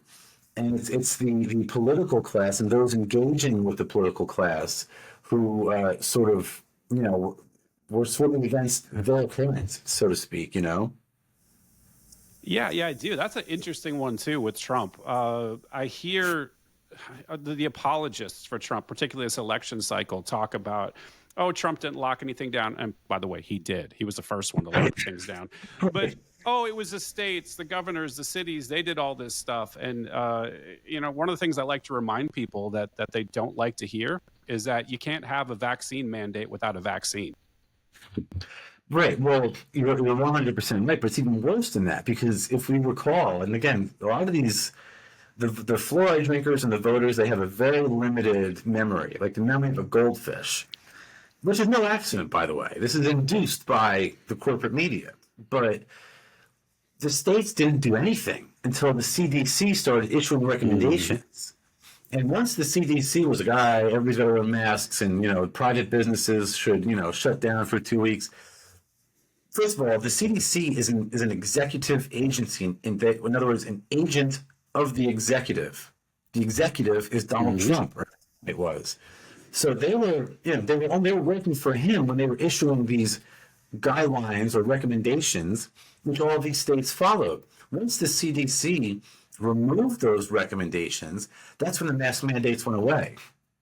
And it's the political class and those engaging with the political class who sort of, you know, were swimming against their current, so to speak, you know? Yeah, yeah, I do. That's an interesting one too with Trump. I hear the apologists for Trump, particularly this election cycle, talk about, oh, Trump didn't lock anything down. And by the way, he did. He was the first one to lock things down. But oh, it was the states, the governors, the cities. They did all this stuff. And you know, one of the things I like to remind people that they don't like to hear is that you can't have a vaccine mandate without a vaccine. Right. Well, you're 100% right, but it's even worse than that because if we recall, and again, a lot of these, the fluoride drinkers and the voters, they have a very limited memory, like the memory of a goldfish, which is no accident, by the way. This is induced by the corporate media. But the states didn't do anything until the CDC started issuing Mm. recommendations. And once the CDC was like, all right, everybody's got to wear masks and, you know, private businesses should, you know, shut down for 2 weeks. First of all, the CDC is an executive agency, in other words, an agent of the executive. The executive is Donald Hmm. Trump, or it was. So they were, you know, they were working for him when they were issuing these guidelines or recommendations, which all of these states followed. Once the CDC removed those recommendations, that's when the mask mandates went away.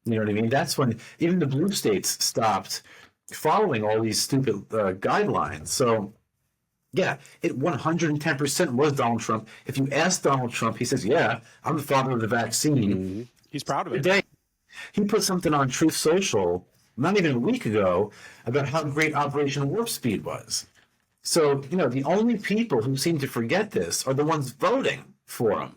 You know what I mean? That's when even the blue states stopped following all these stupid guidelines. So, yeah, it 110% was Donald Trump. If you ask Donald Trump, he says, yeah, I'm the father of the vaccine. Hmm. He's proud of it. Today, he put something on Truth Social not even a week ago about how great Operation Warp Speed was. So, you know, the only people who seem to forget this are the ones voting for him.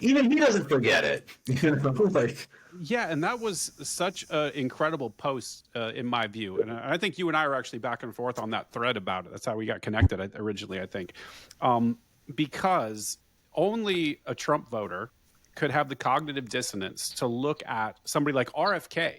Even he doesn't forget it. You know, like, Yeah, and that was such an incredible post in my view, and I think you and I were actually back and forth on that thread about it. That's how we got connected originally, I think, because only a Trump voter could have the cognitive dissonance to look at somebody like RFK,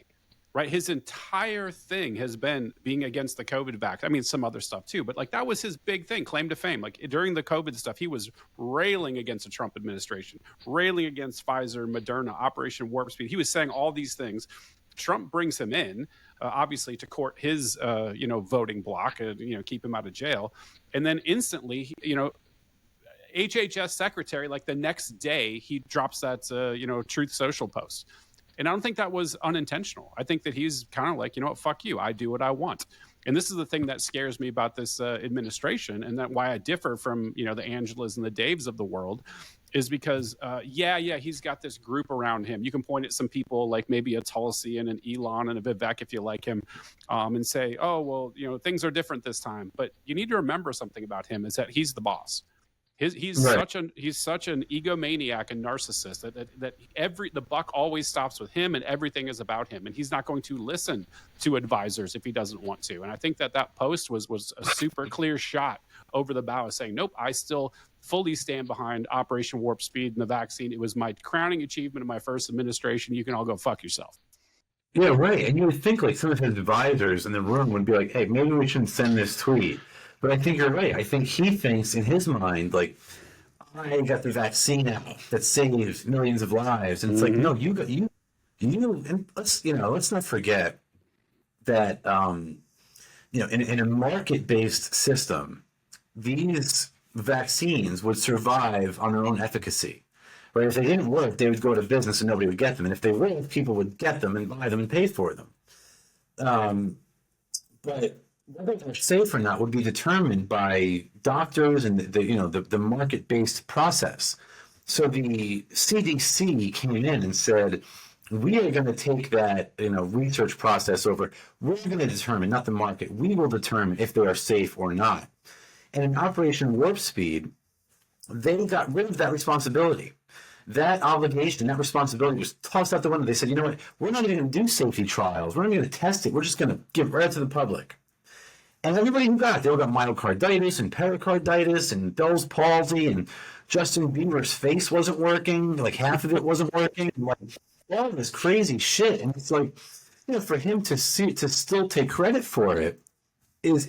right? His entire thing has been being against the COVID vaccine. I mean, some other stuff too, but like that was his big thing, claim to fame. Like during the COVID stuff, he was railing against the Trump administration, railing against Pfizer, Moderna, Operation Warp Speed. He was saying all these things. Trump brings him in, obviously, to court his, voting block, keep him out of jail, and then instantly, HHS secretary, like the next day, he drops that, Truth Social post. And I don't think that was unintentional. I think that he's kind of like, you know what, fuck you. I do what I want. And this is the thing that scares me about this administration, and that why I differ from, the Angelas and the Daves of the world, is because, he's got this group around him. You can point at some people like maybe a Tulsi and an Elon and a Vivek if you like him, and say, oh, well, things are different this time. But you need to remember something about him is that he's the boss. He's right. such an egomaniac and narcissist that the buck always stops with him and everything is about him, and he's not going to listen to advisors if he doesn't want to. And I think that post was a super clear shot over the bow, saying, nope, I still fully stand behind Operation Warp Speed and the vaccine. It was my crowning achievement of my first administration. You can all go fuck yourself. Yeah, right. And you would think like some of his advisors in the room would be like, hey, maybe we shouldn't send this tweet. But I think you're right. I think he thinks in his mind, like, I got the vaccine out that saves millions of lives. And it's like, no, and let's not forget that, in a market-based system, these vaccines would survive on their own efficacy. Right? If they didn't work, they would go out of business and nobody would get them. And if they worked, people would get them and buy them and pay for them. But whether they're safe or not would be determined by doctors and the market-based process. So the CDC came in and said, we are going to take that, research process over. We're going to determine, not the market. We will determine if they are safe or not. And in Operation Warp Speed, they got rid of that responsibility. That obligation, that responsibility was tossed out the window. They said, you know what? We're not even going to do safety trials. We're not even going to test it. We're just going to give it right to the public. And everybody who got it, they all got myocarditis and pericarditis and Bell's palsy, and Justin Bieber's face wasn't working. Like half of it wasn't working. And like all this crazy shit. And it's like, for him to still take credit for it is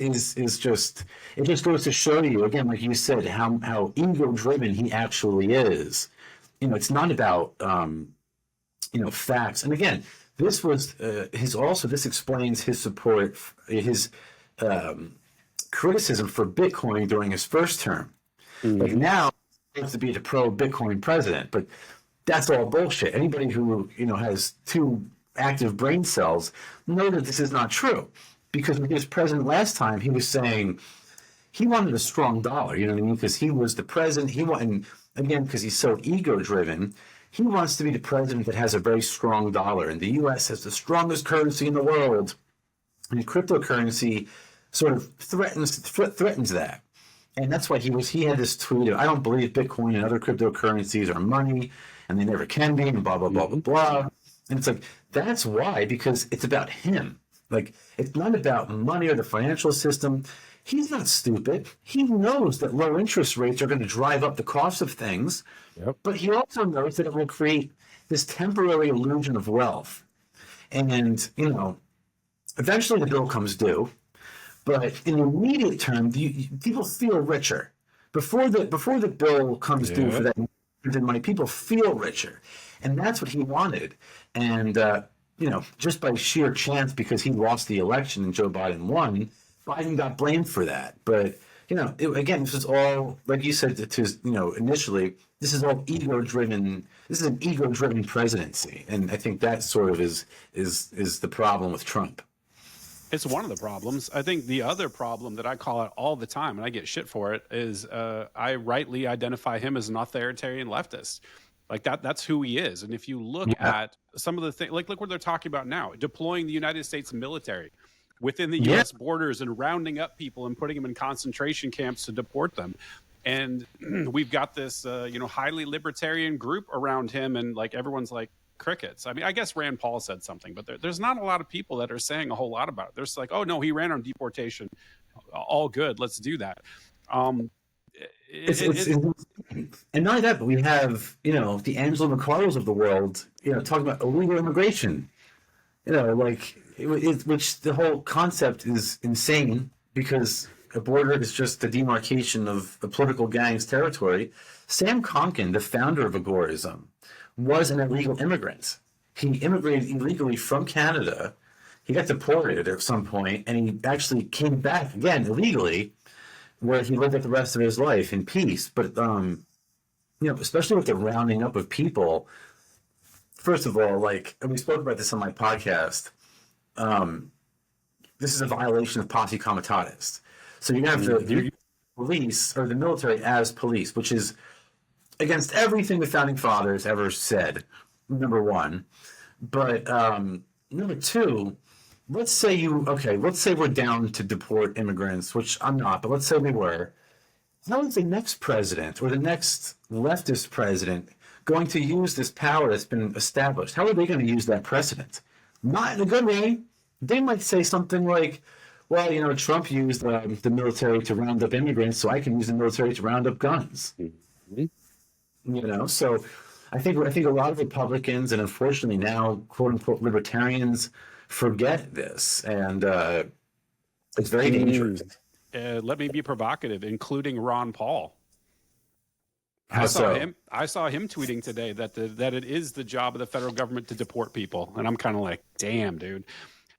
just, it just goes to show you again, like you said, how ego driven he actually is. It's not about facts. And again, this was this explains his support, his criticism for Bitcoin during his first term. Like now, he wants to be the pro-Bitcoin president, but that's all bullshit. Anybody who has two active brain cells know that this is not true, because when he was president last time, he was saying he wanted a strong dollar. You know what I mean? Because he was the president. He wanted, again, because he's so ego-driven, he wants to be the president that has a very strong dollar, and the U.S. has the strongest currency in the world. And cryptocurrency sort of threatens that. And that's why he had this tweet of, I don't believe Bitcoin and other cryptocurrencies are money, and they never can be, and blah, blah, blah, blah, blah. And it's like, that's why, because it's about him. Like, it's not about money or the financial system. He's not stupid. He knows that low interest rates are going to drive up the cost of things. Yep. But he also knows that it will create this temporary illusion of wealth. And, eventually the bill comes due. But in the immediate term, people feel richer. Before the bill comes due for that money, people feel richer. And that's what he wanted. And, just by sheer chance, because he lost the election and Joe Biden won, Biden got blamed for that. But, again, this is all, like you said, initially, this is all ego-driven. This is an ego-driven presidency. And I think that sort of is the problem with Trump. It's one of the problems. I think the other problem that I call out all the time, and I get shit for it, is I rightly identify him as an authoritarian leftist. Like that's who he is. And if you look at some of the things, like look what they're talking about now, deploying the United States military within the U.S. borders and rounding up people and putting them in concentration camps to deport them. And we've got this, highly libertarian group around him, and like everyone's like crickets. I mean, I guess Rand Paul said something, but there's not a lot of people that are saying a whole lot about it. There's like, oh no, he ran on deportation. All good, let's do that. And not only that, but we have, the Angela McCardles of the world, talking about illegal immigration, which the whole concept is insane, because a border is just the demarcation of a political gang's territory. Sam Konkin, the founder of agorism, was an illegal immigrant. He immigrated illegally from Canada. He got deported at some point, and he actually came back again illegally, where he lived out the rest of his life in peace. But especially with the rounding up of people. First of all, and we spoke about this on my podcast. This is a violation of posse comitatus. So you have the police or the military as police, which is against everything the founding fathers ever said. Number one, but number two. Let's say we're down to deport immigrants, which I'm not, but let's say we were. How is the next president or the next leftist president going to use this power that's been established? How are they going to use that precedent? Not in a good way. They might say something like, well, Trump used the military to round up immigrants, so I can use the military to round up guns. Mm-hmm. So I think a lot of Republicans, and unfortunately now, quote unquote, libertarians, forget this, and it's very dangerous. Let me be provocative, including Ron Paul. How so? I saw him tweeting today that it is the job of the federal government to deport people, and I'm kind of like, damn, dude.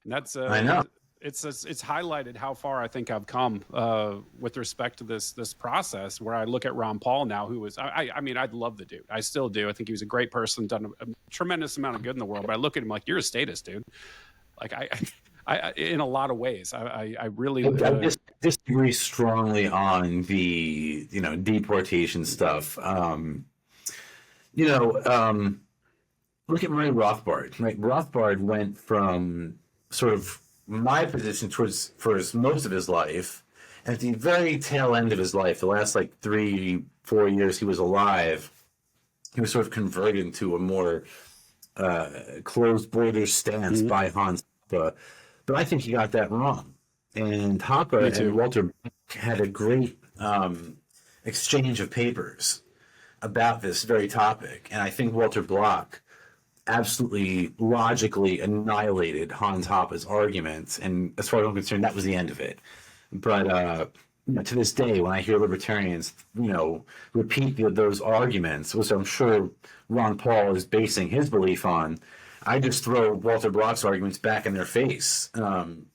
And that's I know. It's highlighted how far I think I've come with respect to this process. Where I look at Ron Paul now, who was I mean, I love the dude. I still do. I think he was a great person, done a tremendous amount of good in the world. But I look at him like, you're a statist, dude. Like I in a lot of ways, I really I disagree strongly on the deportation stuff. look at Murray Rothbard. Right, Rothbard went from sort of my position towards for most of his life. At the very tail end of his life, the last like 3, 4 years he was alive, he was sort of converted into a more closed border stance Mhm. by Hans Hoppe. But I think he got that wrong. And Me Hoppe and too. Walter had a great exchange of papers about this very topic. And I think Walter Block absolutely logically annihilated Hans Hoppe's arguments. And as far as I'm concerned, that was the end of it. But to this day, when I hear libertarians, repeat those arguments, which I'm sure Ron Paul is basing his belief on, I just throw Walter Block's arguments back in their face. And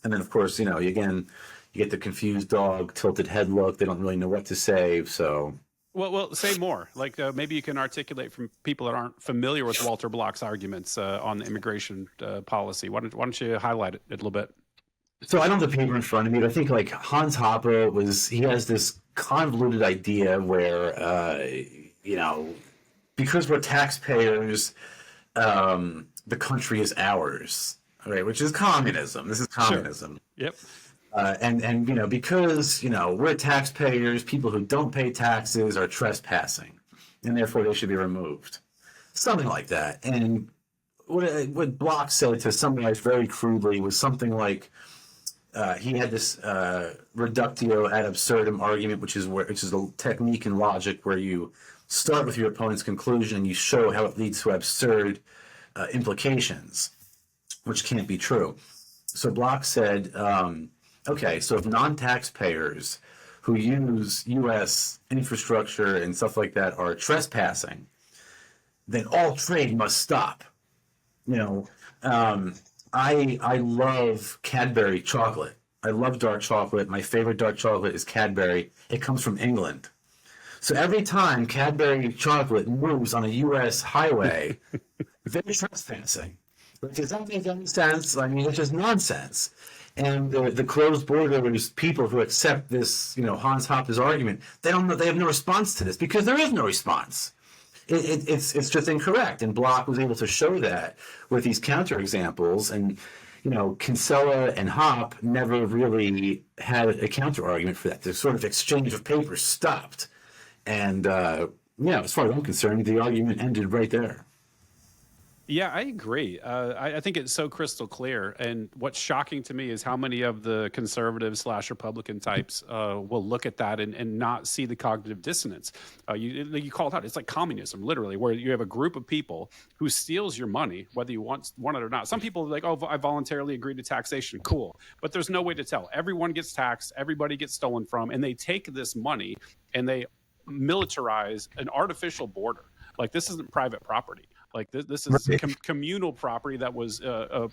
then, of course, you get the confused dog, tilted head look. They don't really know what to say. So, Well, say more. Like maybe you can articulate from people that aren't familiar with Walter Block's arguments on the immigration policy. Why don't you highlight it a little bit? so I don't have the paper in front of me, but I think like Hans Hoppe he has this convoluted idea where, because we're taxpayers, the country is ours, right? Which is communism. This is Sure. communism. Yep. And because we're taxpayers, people who don't pay taxes are trespassing, and therefore they should be removed, something like that. And what Bloch said, to summarize very crudely, was something like he had this reductio ad absurdum argument, which is a technique in logic where you start with your opponent's conclusion and you show how it leads to absurd implications, which can't be true. So Bloch said, okay, so if non-taxpayers who use U.S. infrastructure and stuff like that are trespassing, then all trade must stop. You know, I love Cadbury chocolate. I love dark chocolate. My favorite dark chocolate is Cadbury. It comes from England. So every time Cadbury chocolate moves on a U.S. highway, they're trespassing. Does that make any sense? I mean, it's just nonsense. And the closed borders people who accept this, Hans Hoppe's argument, they don't know. They have no response to this because there is no response. It's just incorrect. And Bloch was able to show that with these counterexamples. And Kinsella and Hoppe never really had a counter argument for that. The sort of exchange of papers stopped. And as far as I'm concerned, the argument ended right there. Yeah, I agree. I think it's so crystal clear. And what's shocking to me is how many of the conservative slash Republican types will look at that and not see the cognitive dissonance. You call it out. It's like communism, literally, where you have a group of people who steals your money, whether you want it or not. Some people are like, oh, I voluntarily agreed to taxation. Cool. But there's no way to tell. Everyone gets taxed. Everybody gets stolen from. And they take this money and they militarize an artificial border. Like this isn't private property. Like this is Right. communal property that was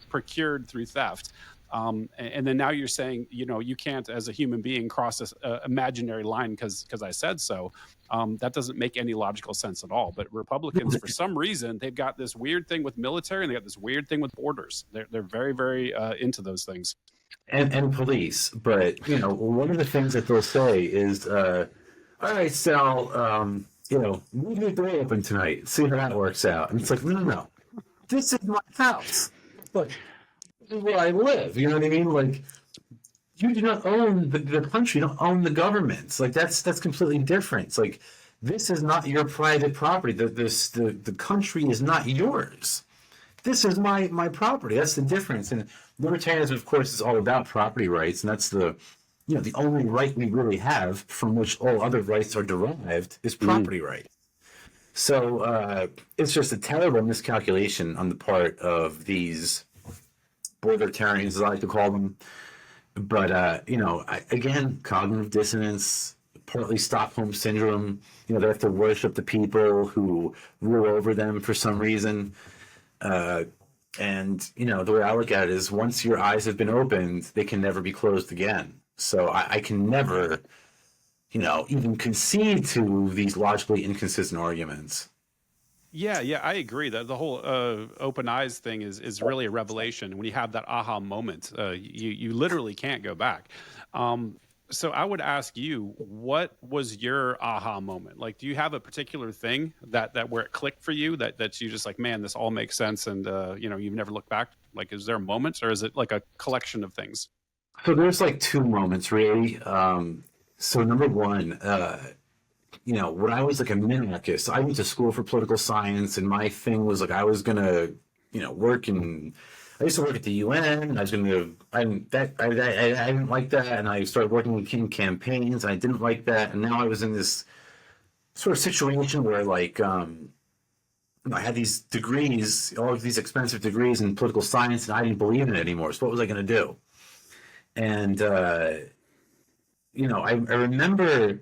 procured through theft. And then now you're saying, you can't, as a human being, cross this imaginary line because I said so. That doesn't make any logical sense at all. But Republicans, for some reason, they've got this weird thing with military and they got this weird thing with borders. They're very, very into those things. And police. But one of the things that they'll say is, "All right, Sal, leave your door open tonight. See how that works out." And it's like, no, no, no. This is my house. Like, this is where I live. You know what I mean? Like, you do not own the country. You don't own the government. Like, that's completely different. It's like, this is not your private property. The country is not yours. This is my property. That's the difference. And libertarianism, of course, is all about property rights, and that's the only right we really have from which all other rights are derived is Mm. property right. So it's just a terrible miscalculation on the part of these bordertarians, as I like to call them. But again, cognitive dissonance, partly Stockholm syndrome. They have to worship the people who rule over them for some reason. And the way I look at it is, once your eyes have been opened, they can never be closed again. So I can never, even concede to these logically inconsistent arguments. Yeah, I agree that the whole open eyes thing is really a revelation. When you have that aha moment, you literally can't go back. So I would ask you, what was your aha moment? Like, do you have a particular thing that where it clicked for you that you just like, man, this all makes sense, and you've never looked back? Like, is there moments, or is it like a collection of things? So there's like two moments really. So number one, when I was like a minarchist, I went to school for political science, and my thing was like I was gonna, work in. I used to work at the UN, and I was gonna. I didn't like that, and I started working in campaigns, and I didn't like that, and now I was in this sort of situation where like I had these degrees, all of these expensive degrees in political science, and I didn't believe in it anymore. So what was I going to do? And I remember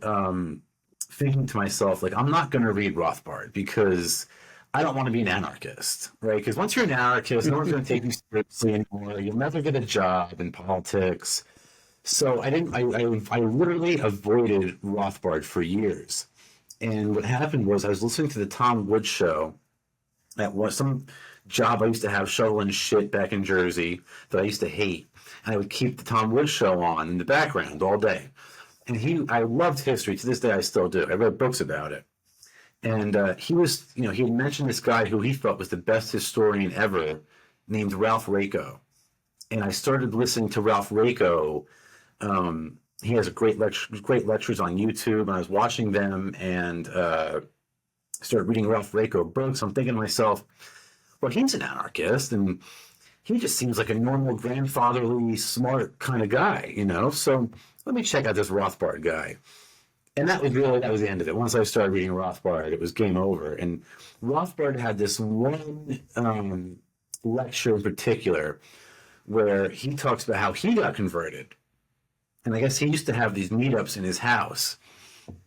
thinking to myself, like, I'm not going to read Rothbard because I don't want to be an anarchist, right? Because once you're an anarchist, no one's going to take you seriously anymore. You'll never get a job in politics. So I didn't. I literally avoided Rothbard for years. And what happened was I was listening to the Tom Woods show at some job I used to have shoveling shit back in Jersey that I used to hate. And I would keep the Tom Woods show on in the background all day. And I loved history. To this day, I still do. I read books about it. And he had mentioned this guy who he thought was the best historian ever, named Ralph Raico. And I started listening to Ralph Raico. He has great lectures on YouTube, and I was watching them and started reading Ralph Raico books. I'm thinking to myself, well, he's an anarchist, and he just seems like a normal, grandfatherly, smart kind of guy, So let me check out this Rothbard guy. And that was the end of it. Once I started reading Rothbard, it was game over. And Rothbard had this one lecture in particular where he talks about how he got converted. And I guess he used to have these meetups in his house,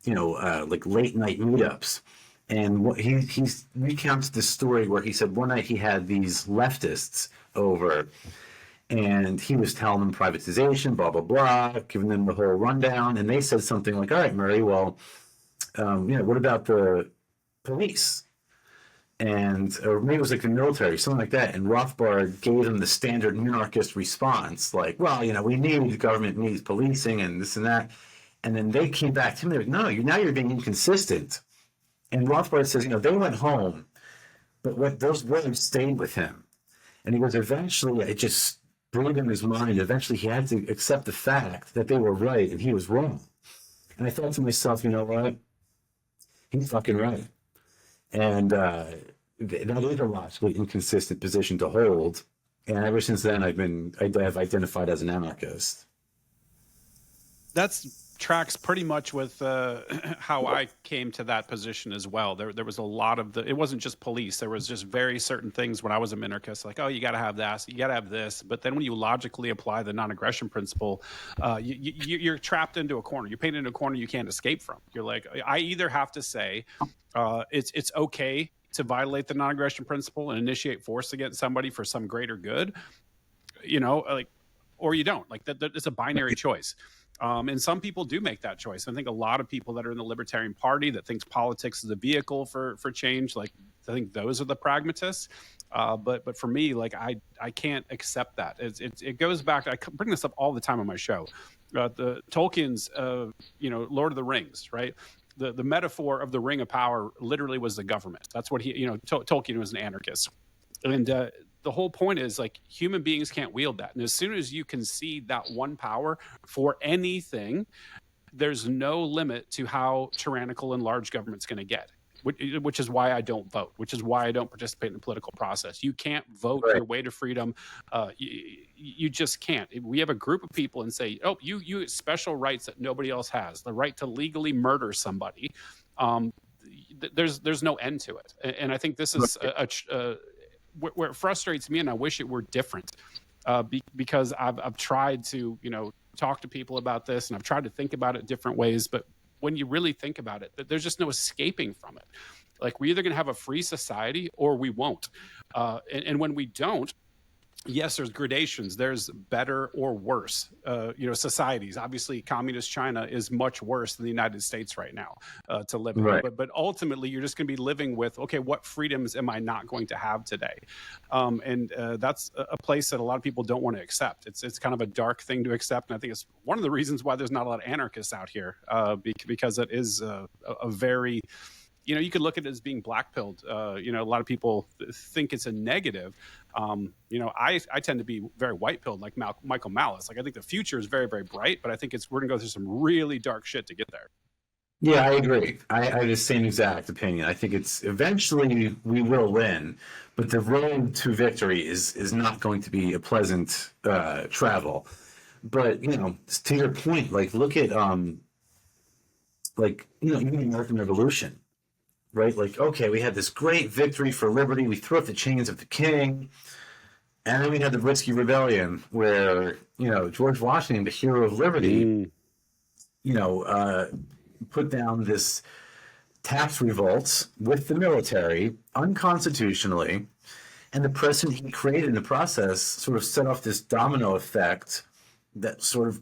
like late night meetups. And he recounts this story where he said one night he had these leftists over, and he was telling them privatization, blah, blah, blah, giving them the whole rundown. And they said something like, all right, Murray, well, what about the police? Or maybe it was like the military, something like that. And Rothbard gave them the standard minarchist response, like, well, the government needs policing and this and that. And then they came back to him. They're like, no, now you're being inconsistent. And Rothbard says, they went home, but those words stayed with him. And he goes, eventually, it just brewed in his mind. Eventually, he had to accept the fact that they were right and he was wrong. And I thought to myself, you know what? He's fucking right. And that is a logically inconsistent position to hold. And ever since then, I've identified as an anarchist. That's tracks pretty much with how I came to that position as well. There was a lot of it wasn't just police. There was just very certain things when I was a minarchist, like, oh, you got to have that, you got to have this. But then when you logically apply the non-aggression principle, you're trapped into a corner. You're painted into a corner you can't escape from. You're like, I either have to say it's okay to violate the non-aggression principle and initiate force against somebody for some greater good, or you don't. Like that it's a binary choice. And some people do make that choice. I think a lot of people that are in the Libertarian Party that thinks politics is a vehicle for change, like I think those are the pragmatists. But for me, like I can't accept that. It goes back. I bring this up all the time on my show. The Tolkien's Lord of the Rings, right? The metaphor of the Ring of Power literally was the government. That's what Tolkien was an anarchist, and the whole point is like human beings can't wield that. And as soon as you concede that one power for anything, there's no limit to how tyrannical and large government's going to get, which is why I don't vote, which is why I don't participate in the political process. You can't vote your way to freedom. You just can't. We have a group of people and say, oh, you special rights that nobody else has, the right to legally murder somebody. There's no end to it. And I think this is where it frustrates me, and I wish it were different, because I've tried to talk to people about this, and I've tried to think about it different ways. But when you really think about it, there's just no escaping from it. Like we're either going to have a free society or we won't. And when we don't, yes, there's gradations. There's better or worse, societies. Obviously, communist China is much worse than the United States right now to live in. Right. But ultimately, you're just going to be living with, okay, what freedoms am I not going to have today? And that's a place that a lot of people don't want to accept. It's kind of a dark thing to accept, and I think it's one of the reasons why there's not a lot of anarchists out here, because it is a very, you could look at it as being black pilled. A lot of people think it's a negative. I tend to be very white pilled, like Michael Malice. Like, I think the future is very, very bright, but I think we're gonna go through some really dark shit to get there. Yeah, I agree. I have the same exact opinion. I think it's eventually we will win, but the road to victory is not going to be a pleasant travel. But to your point, like look at even the American Revolution, right? Like, okay, we had this great victory for liberty. We threw up the chains of the king. And then we had the Risky Rebellion where, George Washington, the hero of liberty, put down this tax revolt with the military unconstitutionally. And the precedent he created in the process sort of set off this domino effect that sort of,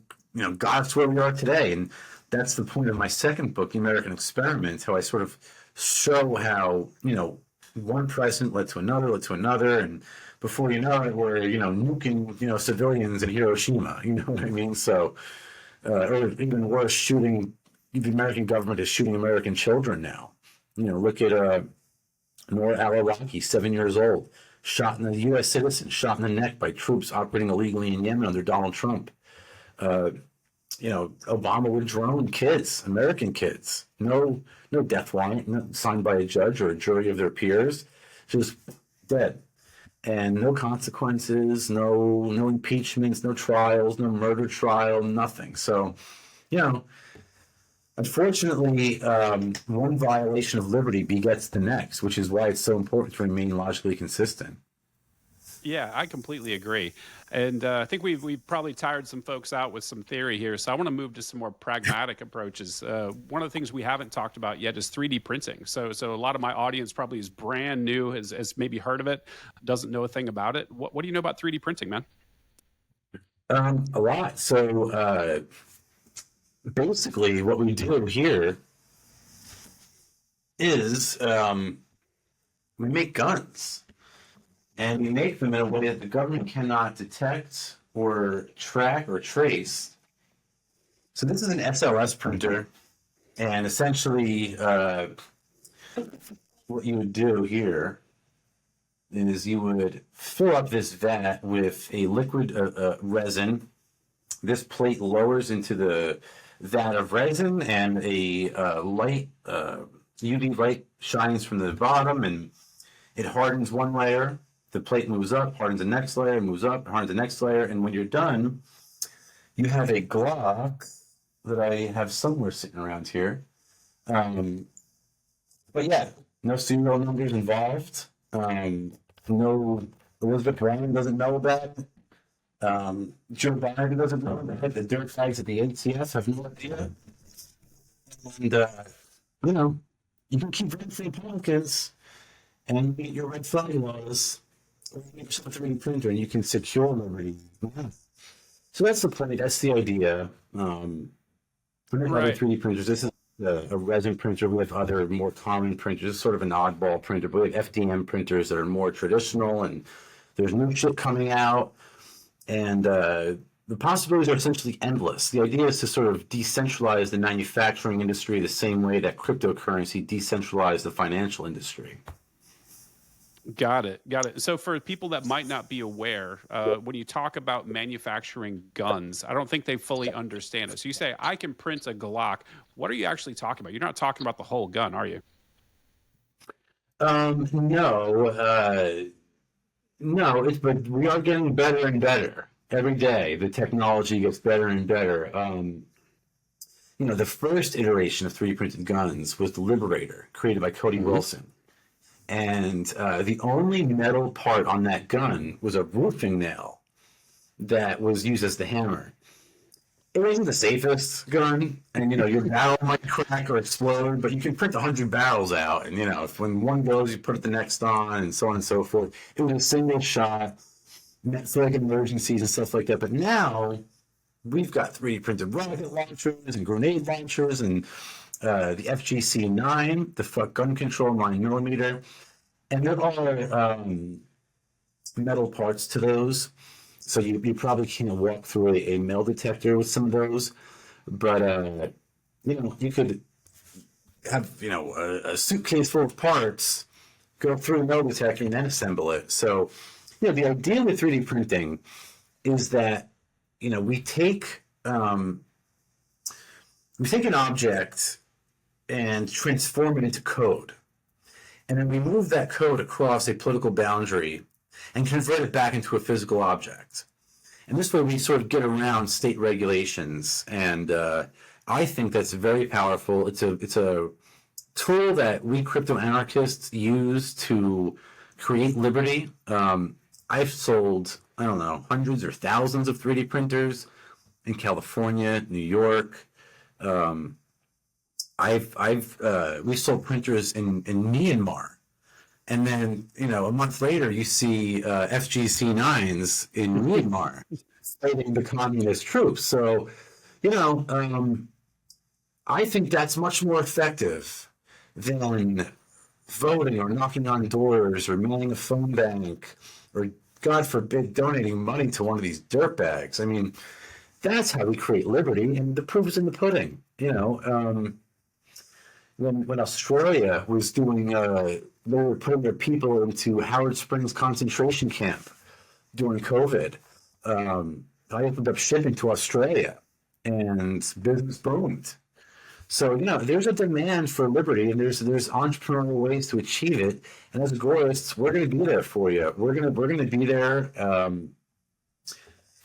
got us where we are today. And that's the point of my second book, The American Experiment, how I sort of show how, one precedent led to another, and before you know it, we're, nuking, civilians in Hiroshima, you know what I mean? So, or even worse, the American government is shooting American children now. Look at Noor al-Iraqi, 7 years old, shot in a U.S. citizen, shot in the neck by troops operating illegally in Yemen under Donald Trump. Obama would drone kids, American kids. No death warrant signed by a judge or a jury of their peers, just dead. And no consequences, no impeachments, no trials, no murder trial, nothing. So, unfortunately, one violation of liberty begets the next, which is why it's so important to remain logically consistent. Yeah, I completely agree. And I think we've probably tired some folks out with some theory here. So I want to move to some more pragmatic approaches. One of the things we haven't talked about yet is 3D printing. So a lot of my audience probably is brand new, has maybe heard of it, doesn't know a thing about it. What do you know about 3D printing, man? A lot. So basically, what we do here is we make guns. And we make them in a way that the government cannot detect or track or trace. So this is an SLS printer. And essentially, what you would do here is you would fill up this vat with a liquid resin. This plate lowers into the vat of resin, and a light, UV light shines from the bottom, and it hardens one layer. The plate moves up, hardens the next layer, moves up, hardens the next layer, and when you're done, you have a Glock that I have somewhere sitting around here. But yeah, no serial numbers involved. No, Elizabeth Warren doesn't know about it. Joe Biden doesn't know about it. The dirt bags at the ATF have no idea. And you can keep running free pumpkins and meet your red flag laws. Or you make a 3D printer and you can secure liberty. Yeah. So that's the point. That's the idea. We're not having 3D printers. This is a resin printer. We have other more common printers. It's sort of an oddball printer, but we have FDM printers that are more traditional, and there's new shit coming out. And the possibilities are essentially endless. The idea is to sort of decentralize the manufacturing industry the same way that cryptocurrency decentralized the financial industry. Got it. So for people that might not be aware, when you talk about manufacturing guns, I don't think they fully understand it. So you say, I can print a Glock. What are you actually talking about? You're not talking about the whole gun, are you? No. But we are getting better and better. Every day, the technology gets better and better. The first iteration of 3D printed guns was the Liberator, created by Cody Wilson. And the only metal part on that gun was a roofing nail that was used as the hammer. It wasn't the safest gun, and your barrel might crack or explode, but you can print 100 barrels out, and if when one goes, you put it the next on, and so on and so forth. It was a single shot. for like emergencies and stuff like that. But now we've got 3D printed rocket launchers and grenade launchers and the FGC-9, the gun control 9mm, and there are metal parts to those. So you probably can't walk through a metal detector with some of those, but you could have a suitcase full of parts, go through a metal detector, and then assemble it. So the idea with 3D printing is that we take an object and transform it into code, and then we move that code across a political boundary and convert it back into a physical object. And this way we sort of get around state regulations. And I think that's very powerful. It's a tool that we crypto anarchists use to create liberty. I've sold, I don't know, hundreds or thousands of 3D printers in California, New York. We sold printers in Myanmar. And then, a month later, you see FGC-9s in Myanmar fighting the communist troops. So, I think that's much more effective than voting or knocking on doors or manning a phone bank or, God forbid, donating money to one of these dirtbags. I mean, that's how we create liberty, and the proof is in the pudding. When Australia was doing, they were putting their people into Howard Springs concentration camp during COVID. I opened up shipping to Australia, and business boomed. So there's a demand for liberty, and there's entrepreneurial ways to achieve it. And as agorists, we're going to be there for you. We're going to be there.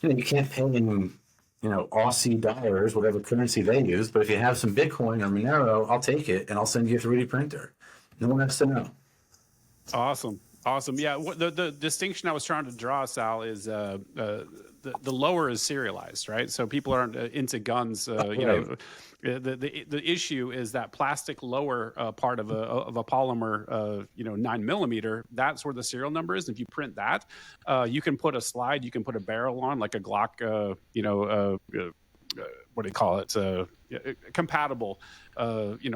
You can't pay in Aussie dollars, whatever currency they use. But if you have some Bitcoin or Monero, I'll take it, and I'll send you a 3D printer. No one has to know. Awesome. Yeah, the distinction I was trying to draw, Sal, is the lower is serialized, right? So people aren't into guns. The issue is that plastic lower part of a polymer, 9mm. That's where the serial number is. If you print that, you can put a slide, you can put a barrel on, like a Glock, what do you call it? Compatible,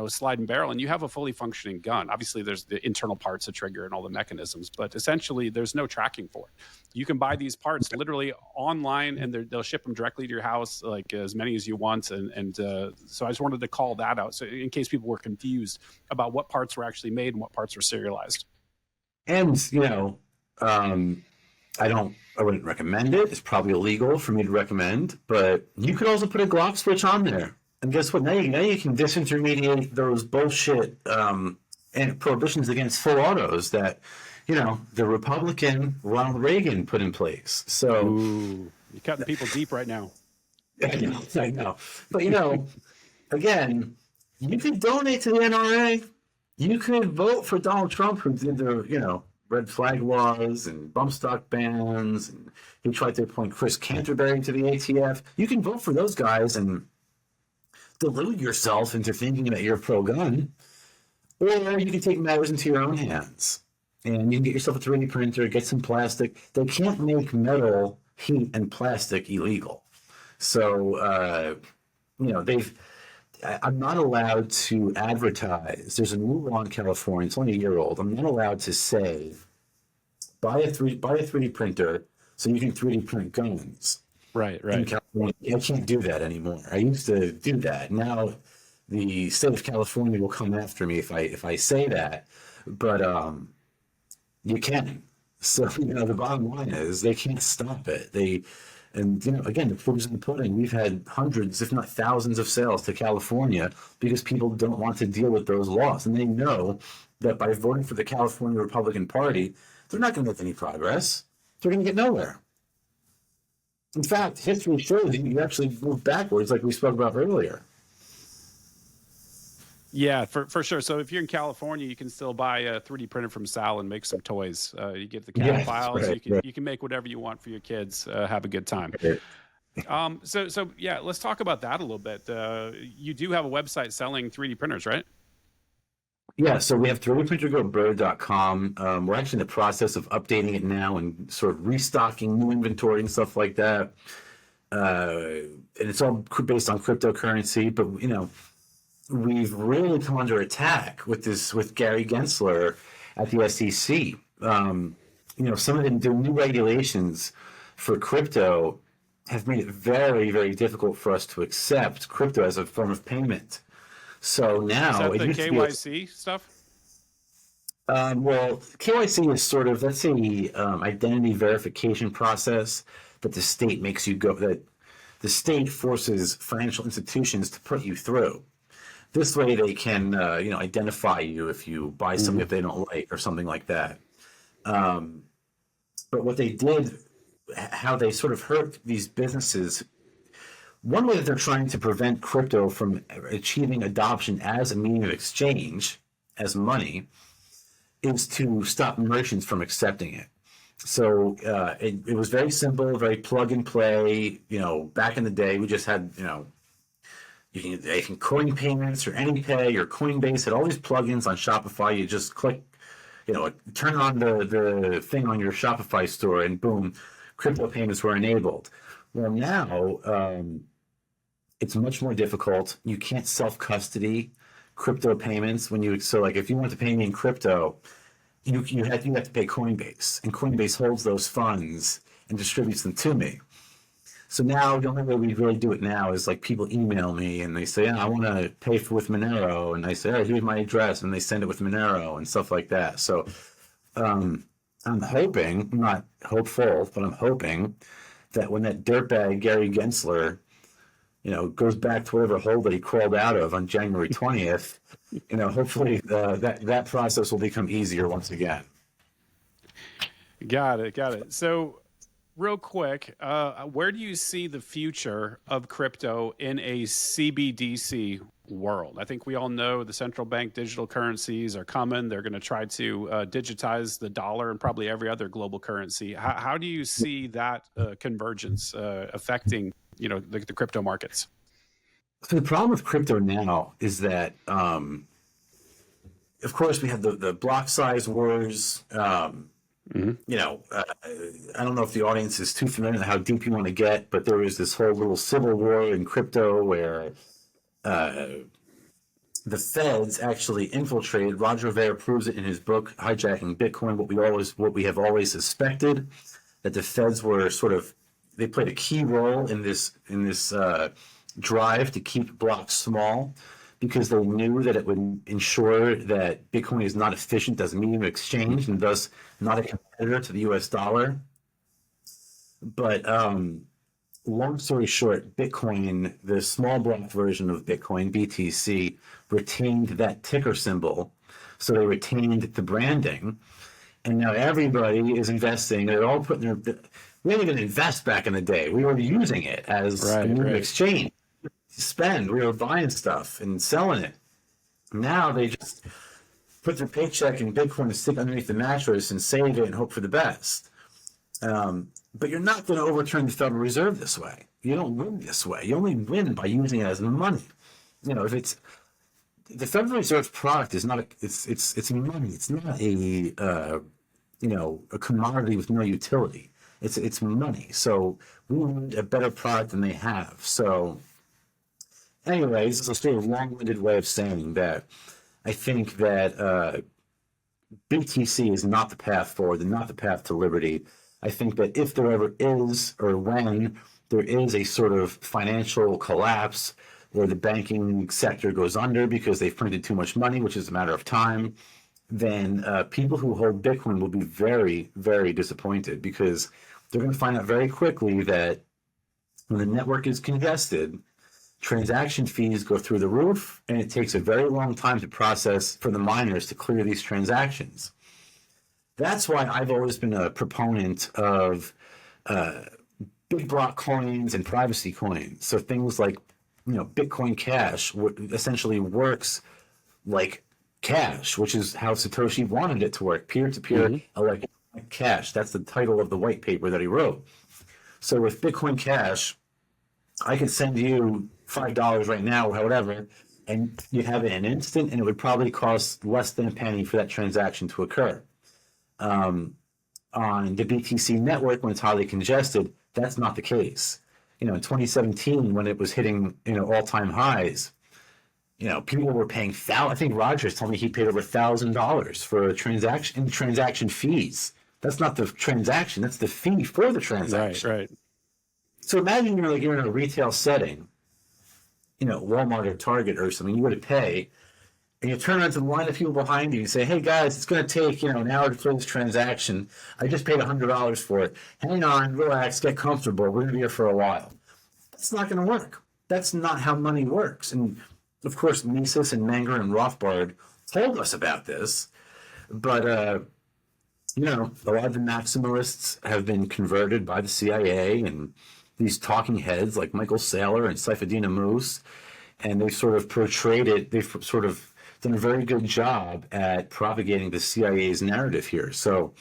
slide and barrel, and you have a fully functioning gun. Obviously, there's the internal parts, the trigger, and all the mechanisms, but essentially, there's no tracking for it. You can buy these parts literally online, and they'll ship them directly to your house, like as many as you want. And so I just wanted to call that out, so in case people were confused about what parts were actually made and what parts were serialized. And I wouldn't recommend it. It's probably illegal for me to recommend, but you could also put a Glock switch on there. And guess what? Now you can disintermediate those bullshit and prohibitions against full autos that, the Republican Ronald Reagan put in place. So Ooh, you're cutting people deep right now. I know. But, again, you could donate to the NRA. You could vote for Donald Trump, who did the, red flag laws and bump stock bans, and he tried to appoint Chris Canterbury to the ATF. You can vote for those guys and delude yourself into thinking that you're pro-gun, or you can take matters into your own hands, and you can get yourself a 3D printer, get some plastic. They can't make metal, heat, and plastic illegal. So, I'm not allowed to advertise. There's a new law in California. It's only a year old. I'm not allowed to say, buy a 3D printer so you can 3D print guns. Right. In California, I can't do that anymore. I used to do that. Now, the state of California will come after me if I say that. But you can. So the bottom line is they can't stop it. And again, the proof is in the pudding. We've had hundreds, if not thousands, of sales to California because people don't want to deal with those laws, and they know that by voting for the California Republican Party, they're not going to make any progress. They're going to get nowhere. In fact, history shows you actually move backwards, like we spoke about earlier. Yeah, for sure. So if you're in California, you can still buy a 3D printer from Sal and make some toys. You get the CAD files. Right, you can make whatever you want for your kids. Have a good time. So yeah, let's talk about that a little bit. You do have a website selling 3D printers, right? Yeah, so we have 3dprintergobird.com. We're actually in the process of updating it now and sort of restocking new inventory and stuff like that. And it's all based on cryptocurrency, but we've really come under attack with Gary Gensler at the SEC. Some of the new regulations for crypto have made it very, very difficult for us to accept crypto as a form of payment. So Is now that it the used to be KYC stuff? well, KYC is sort of, let's say, identity verification process that the state makes you go, that the state forces financial institutions to put you through. This way they can, identify you if you buy something if they don't like or something like that. But what they did, how they sort of hurt these businesses, one way that they're trying to prevent crypto from achieving adoption as a medium of exchange, as money, is to stop merchants from accepting it. So it was very simple, very plug and play. Back in the day, we just had, you can coin payments or AnyPay or Coinbase had all these plugins on Shopify. You just click, turn on the thing on your Shopify store, and boom, crypto payments were enabled. Well, now it's much more difficult. You can't self-custody crypto payments if you want to pay me in crypto, you have to pay Coinbase, and Coinbase holds those funds and distributes them to me. So now the only way we really do it now is like people email me and they say, I want to pay with Monero, and I say, here's my address, and they send it with Monero and stuff like that. So I'm hoping, I'm not hopeful, but I'm hoping that when that dirtbag Gary Gensler goes back to whatever hole that he crawled out of on January 20th, hopefully that process will become easier once again. Got it. So real quick, where do you see the future of crypto in a CBDC world? I think we all know the central bank digital currencies are coming. They're going to try to digitize the dollar and probably every other global currency. How do you see that convergence affecting the crypto markets? So the problem with crypto now is that, of course, we have the block size wars. I don't know if the audience is too familiar with how deep you want to get, but there was this whole little civil war in crypto where the feds actually infiltrated. Roger Ver proves it in his book Hijacking Bitcoin. What we have always suspected, that the feds were they played a key role in this drive to keep blocks small, because they knew that it would ensure that Bitcoin is not efficient as a medium of exchange and thus not a competitor to the US dollar. But long story short, Bitcoin, the small block version of Bitcoin, BTC, retained that ticker symbol. So they retained the branding. And now everybody is investing. They're all putting we didn't even invest back in the day. We were using it as a medium of exchange. Spend. We were buying stuff and selling it. Now they just put their paycheck in Bitcoin and stick underneath the mattress and save it and hope for the best. But you're not going to overturn the Federal Reserve this way. You don't win this way. You only win by using it as money. If it's the Federal Reserve's product is not it's money. It's not a commodity with no utility. It's money. So we need a better product than they have. So anyways, it's a sort of long-winded way of saying that I think that BTC is not the path forward and not the path to liberty. I think that if there ever is, or when there is a sort of financial collapse where the banking sector goes under because they've printed too much money, which is a matter of time, then people who hold Bitcoin will be very, very disappointed, because they're going to find out very quickly that when the network is congested, transaction fees go through the roof, and it takes a very long time to process for the miners to clear these transactions. That's why I've always been a proponent of big block coins and privacy coins. So things like, Bitcoin Cash essentially works like cash, which is how Satoshi wanted it to work, peer-to-peer electronic cash. That's the title of the white paper that he wrote. So with Bitcoin Cash, I could send you $5 right now or whatever, and you have it in an instant, and it would probably cost less than a penny for that transaction to occur. On the BTC network, when it's highly congested, that's not the case. In 2017, when it was hitting all-time highs, people were paying I think Rogers told me he paid over $1,000 for a transaction fees. That's not the transaction; that's the fee for the transaction. Right. So imagine you're in a retail setting, Walmart or Target or something. You go to pay, and you turn around to the line of people behind you and say, "Hey guys, it's going to take an hour to close this transaction. I just paid $100 for it. Hang on, relax, get comfortable. We're going to be here for a while." That's not going to work. That's not how money works. And of course, Mises and Menger and Rothbard told us about this, but a lot of the maximalists have been converted by the CIA and these talking heads like Michael Saylor and Saifuddin Ammous, and they've sort of portrayed it. They've sort of done a very good job at propagating the CIA's narrative here. So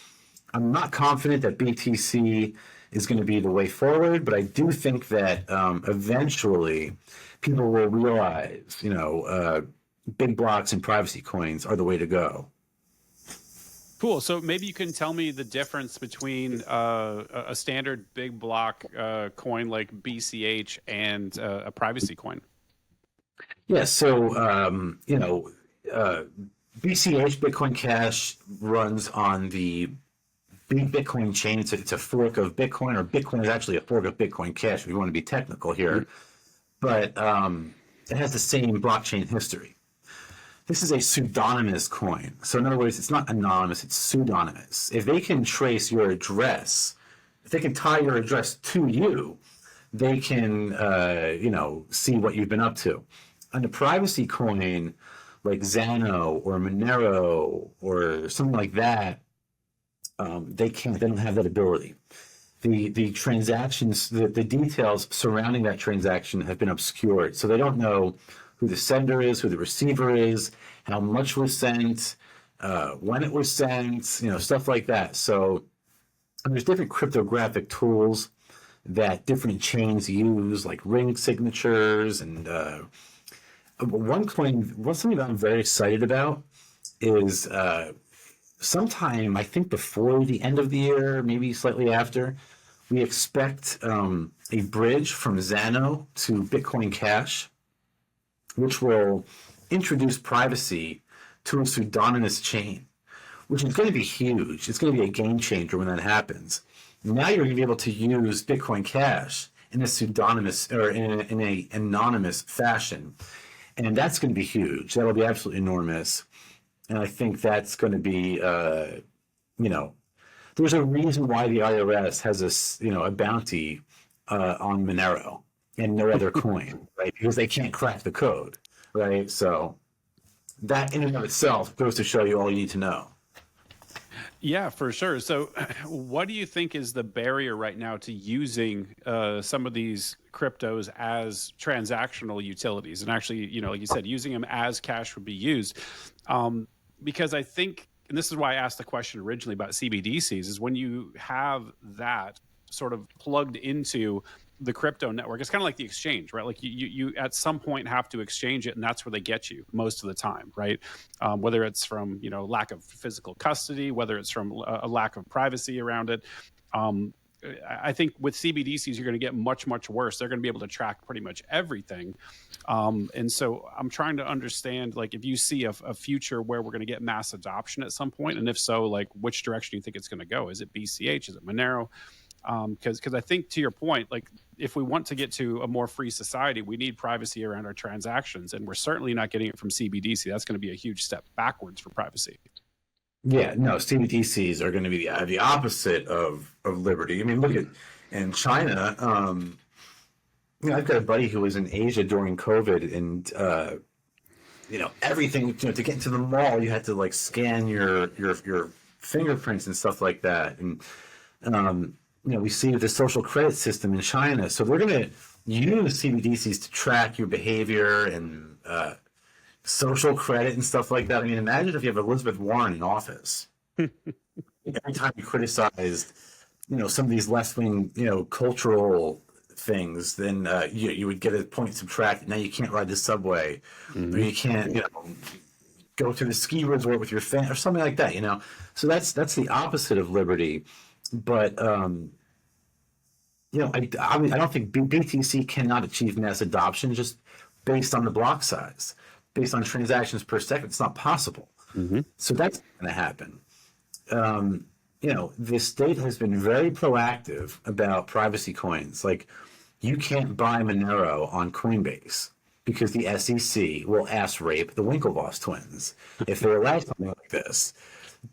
I'm not confident that BTC is going to be the way forward, but I do think that eventually people will realize, big blocks and privacy coins are the way to go. Cool. So maybe you can tell me the difference between a standard big block coin like BCH and a privacy coin. Yeah. So, BCH, Bitcoin Cash, runs on the big Bitcoin chain. It's a fork of Bitcoin, or Bitcoin is actually a fork of Bitcoin Cash, if you want to be technical here. But it has the same blockchain history. This is a pseudonymous coin. So in other words, it's not anonymous, it's pseudonymous. If they can trace your address, if they can tie your address to you, they can, see what you've been up to. On a privacy coin like Xano or Monero or something like that, they don't have that ability. The transactions, the details surrounding that transaction have been obscured. So they don't know who the sender is, who the receiver is, how much was sent, when it was sent, stuff like that. So there's different cryptographic tools that different chains use, like ring signatures. And something that I'm very excited about is sometime, I think before the end of the year, maybe slightly after, we expect a bridge from Xano to Bitcoin Cash, which will introduce privacy to a pseudonymous chain, which is going to be huge. It's going to be a game changer when that happens. Now you're going to be able to use Bitcoin Cash in a pseudonymous or in an anonymous fashion, and that's going to be huge. That'll be absolutely enormous, and I think that's going to be, there's a reason why the IRS has a bounty on Monero and no other coin, right? Because they can't crack the code, right? So that in and of itself goes to show you all you need to know. Yeah, for sure. So what do you think is the barrier right now to using some of these cryptos as transactional utilities? And actually, like you said, using them as cash would be used. Because I think, and this is why I asked the question originally about CBDCs, is when you have that sort of plugged into the crypto network, it's kind of like the exchange, right? Like you at some point have to exchange it, and that's where they get you most of the time, right? Whether it's from lack of physical custody, whether it's from a lack of privacy around it. I think with CBDCs, you're going to get much, much worse. They're going to be able to track pretty much everything. And so I'm trying to understand, like, if you see a future where we're going to get mass adoption at some point, and if so, like, which direction do you think it's going to go? Is it BCH? Is it Monero? Because I think, to your point, like, if we want to get to a more free society, we need privacy around our transactions, and we're certainly not getting it from CBDC. That's going to be a huge step backwards for privacy. Yeah, no, CBDCs are going to be the opposite of liberty. I mean, look at in China. I've got a buddy who was in Asia during COVID, and everything. To get into the mall, you had to like scan your fingerprints and stuff like that. And we see the social credit system in China, so they're going to use CBDCs to track your behavior and social credit and stuff like that. I mean, imagine if you have Elizabeth Warren in office. Every time you criticized, some of these left-wing, cultural things, then you would get a point subtracted. Now you can't ride the subway, or you can't, go to the ski resort with your family or something like that. So that's the opposite of liberty. But I mean, I don't think BTC cannot achieve mass adoption just based on the block size, based on transactions per second. It's not possible. So that's going to happen. The state has been very proactive about privacy coins. Like, you can't buy Monero on Coinbase because the SEC will ass rape the Winklevoss twins if they allow something like this.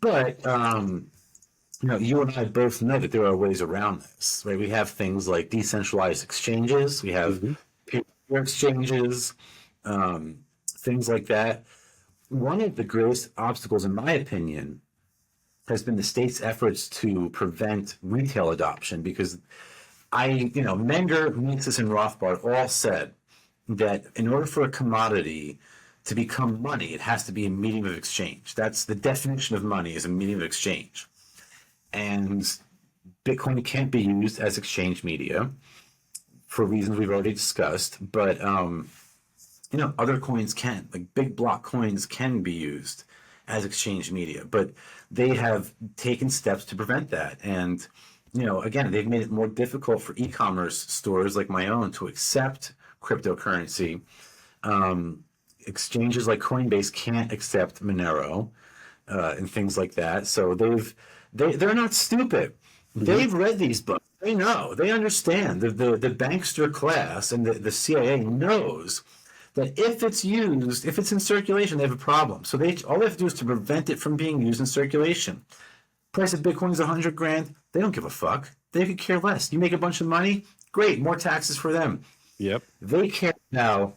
But you and I both know that there are ways around this, right? We have things like decentralized exchanges, we have peer-to-peer exchanges, things like that. One of the greatest obstacles, in my opinion, has been the state's efforts to prevent retail adoption, because Menger, Mises, and Rothbard all said that in order for a commodity to become money, it has to be a medium of exchange. That's the definition of money, is a medium of exchange. And Bitcoin can't be used as exchange media for reasons we've already discussed, but other coins can, like big block coins can be used as exchange media, but they have taken steps to prevent that. And again, they've made it more difficult for e-commerce stores like my own to accept cryptocurrency. Exchanges like Coinbase can't accept Monero and things like that. So they're not stupid. They've read these books. They know. They understand. The bankster class and the CIA knows that if it's used, if it's in circulation, they have a problem. So all they have to do is to prevent it from being used in circulation. Price of Bitcoin is $100,000. They don't give a fuck. They could care less. You make a bunch of money, great, more taxes for them. Yep. They care now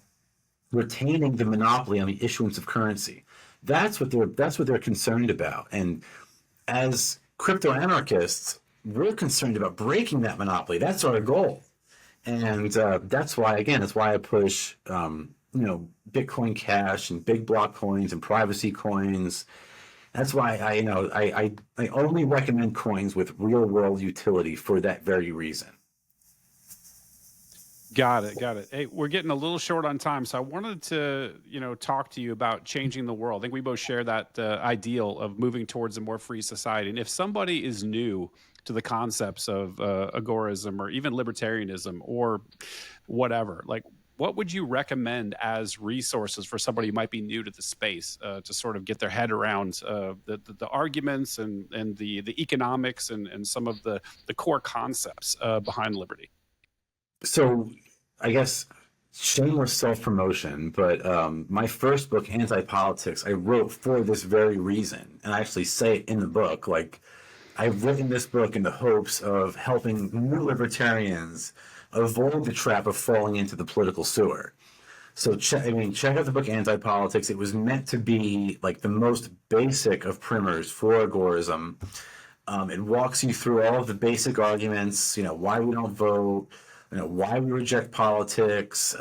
retaining the monopoly on the issuance of currency. That's what they're concerned about. And as crypto anarchists, we're concerned about breaking that monopoly. That's our goal. And that's why I push Bitcoin Cash and big block coins and privacy coins. That's why I only recommend coins with real world utility for that very reason. Got it. Hey, we're getting a little short on time, so I wanted to, talk to you about changing the world. I think we both share that ideal of moving towards a more free society. And if somebody is new to the concepts of agorism or even libertarianism or whatever, like, what would you recommend as resources for somebody who might be new to the space to sort of get their head around the arguments and the economics and some of the core concepts behind liberty? So I guess shameless self-promotion, but my first book, Anti-Politics, I wrote for this very reason. And I actually say it in the book, like, I've written this book in the hopes of helping new libertarians avoid the trap of falling into the political sewer. So check out the book Anti-Politics. It was meant to be like the most basic of primers for agorism. It walks you through all of the basic arguments, why we don't vote, why we reject politics,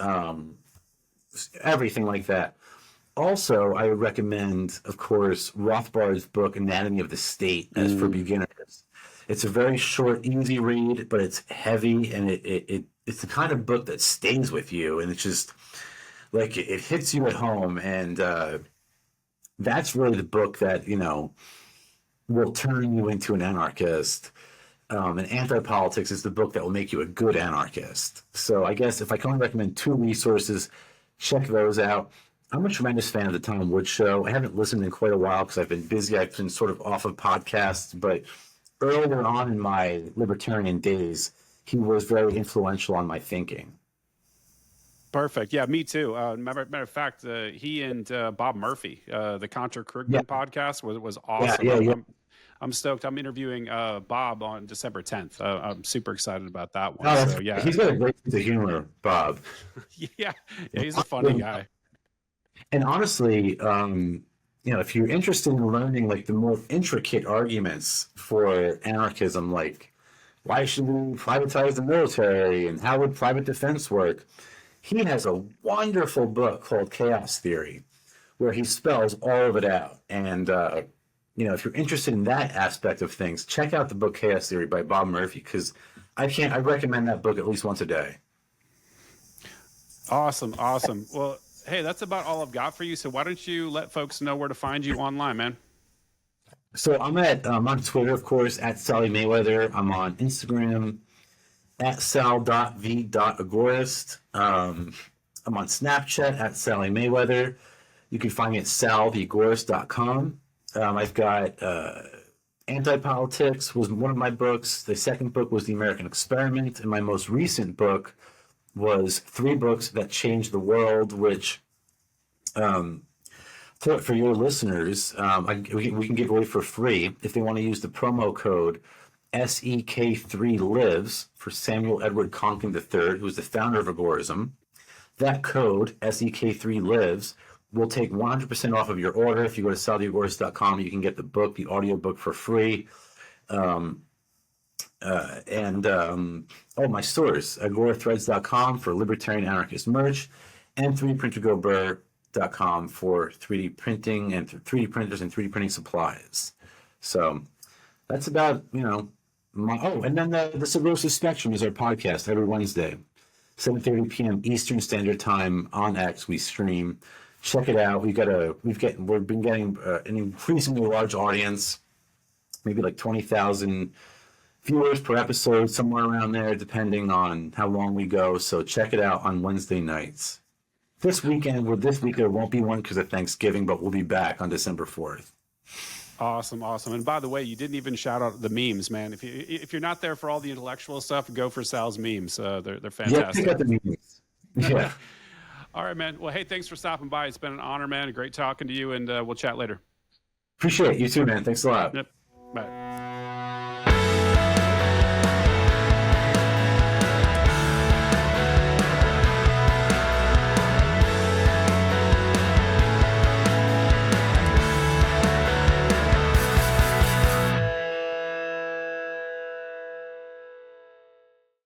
everything like that. Also, I would recommend, of course, Rothbard's book, Anatomy of the State, as for beginners. It's a very short, easy read, but it's heavy, and it's the kind of book that stays with you, and it's just, like, it hits you at home, and that's really the book that, will turn you into an anarchist. And Anti-Politics is the book that will make you a good anarchist. So I guess if I can only recommend two resources, check those out. I'm a tremendous fan of the Tom Woods Show. I haven't listened in quite a while because I've been busy. I've been sort of off of podcasts, but earlier on in my libertarian days, he was very influential on my thinking. Perfect. Yeah, me too. Matter of fact, he and Bob Murphy, the Contra Krugman podcast was awesome. Yeah. I'm stoked. I'm interviewing Bob on December 10th. I'm super excited about that one. Oh, so yeah, he's got a great sense of humor, Bob. yeah, he's a funny guy. And honestly, if you're interested in learning like the more intricate arguments for anarchism, like why should we privatize the military and how would private defense work, he has a wonderful book called Chaos Theory, where he spells all of it out. And if you're interested in that aspect of things, check out the book Chaos Theory by Bob Murphy, because I recommend that book at least once a day. Awesome, awesome. Well, hey, that's about all I've got for you. So why don't you let folks know where to find you online, man? So I'm on Twitter, of course, at Sally Mayweather. I'm on Instagram at sal.v.agorist. I'm on Snapchat at Sally Mayweather. You can find me at saltheagorist.com. I've got Anti-Politics was one of my books. The second book was The American Experiment. And my most recent book was 3 Books That Changed the World, which for your listeners, we can give away for free if they want to use the promo code SEK3LIVES for Samuel Edward Conklin III, who was the founder of Agorism. That code, SEK3LIVES, will take 100% off of your order. If you go to saltheagorist.com, you can get the book, the audiobook for free. My stores, agorathreads.com for libertarian anarchist merch, and 3dprintergoburr.com for 3D printing and 3D printers and 3D printing supplies. So that's about, and then the Subversive Spectrum is our podcast every Wednesday, 7:30 p.m. Eastern Standard Time on X. We stream. Check it out. We've been getting an increasingly large audience, maybe like 20,000 viewers per episode, somewhere around there, depending on how long we go. So check it out on Wednesday nights. This week there won't be one because of Thanksgiving, but we'll be back on December 4th. Awesome, awesome. And by the way, you didn't even shout out the memes, man. If you're not there for all the intellectual stuff, go for Sal's memes. They're fantastic. Yeah, pick up the memes. Yeah. All right, man. Well, hey, thanks for stopping by. It's been an honor, man. Great talking to you, and we'll chat later. Appreciate it. You too, man. Thanks a lot. Yep. Bye.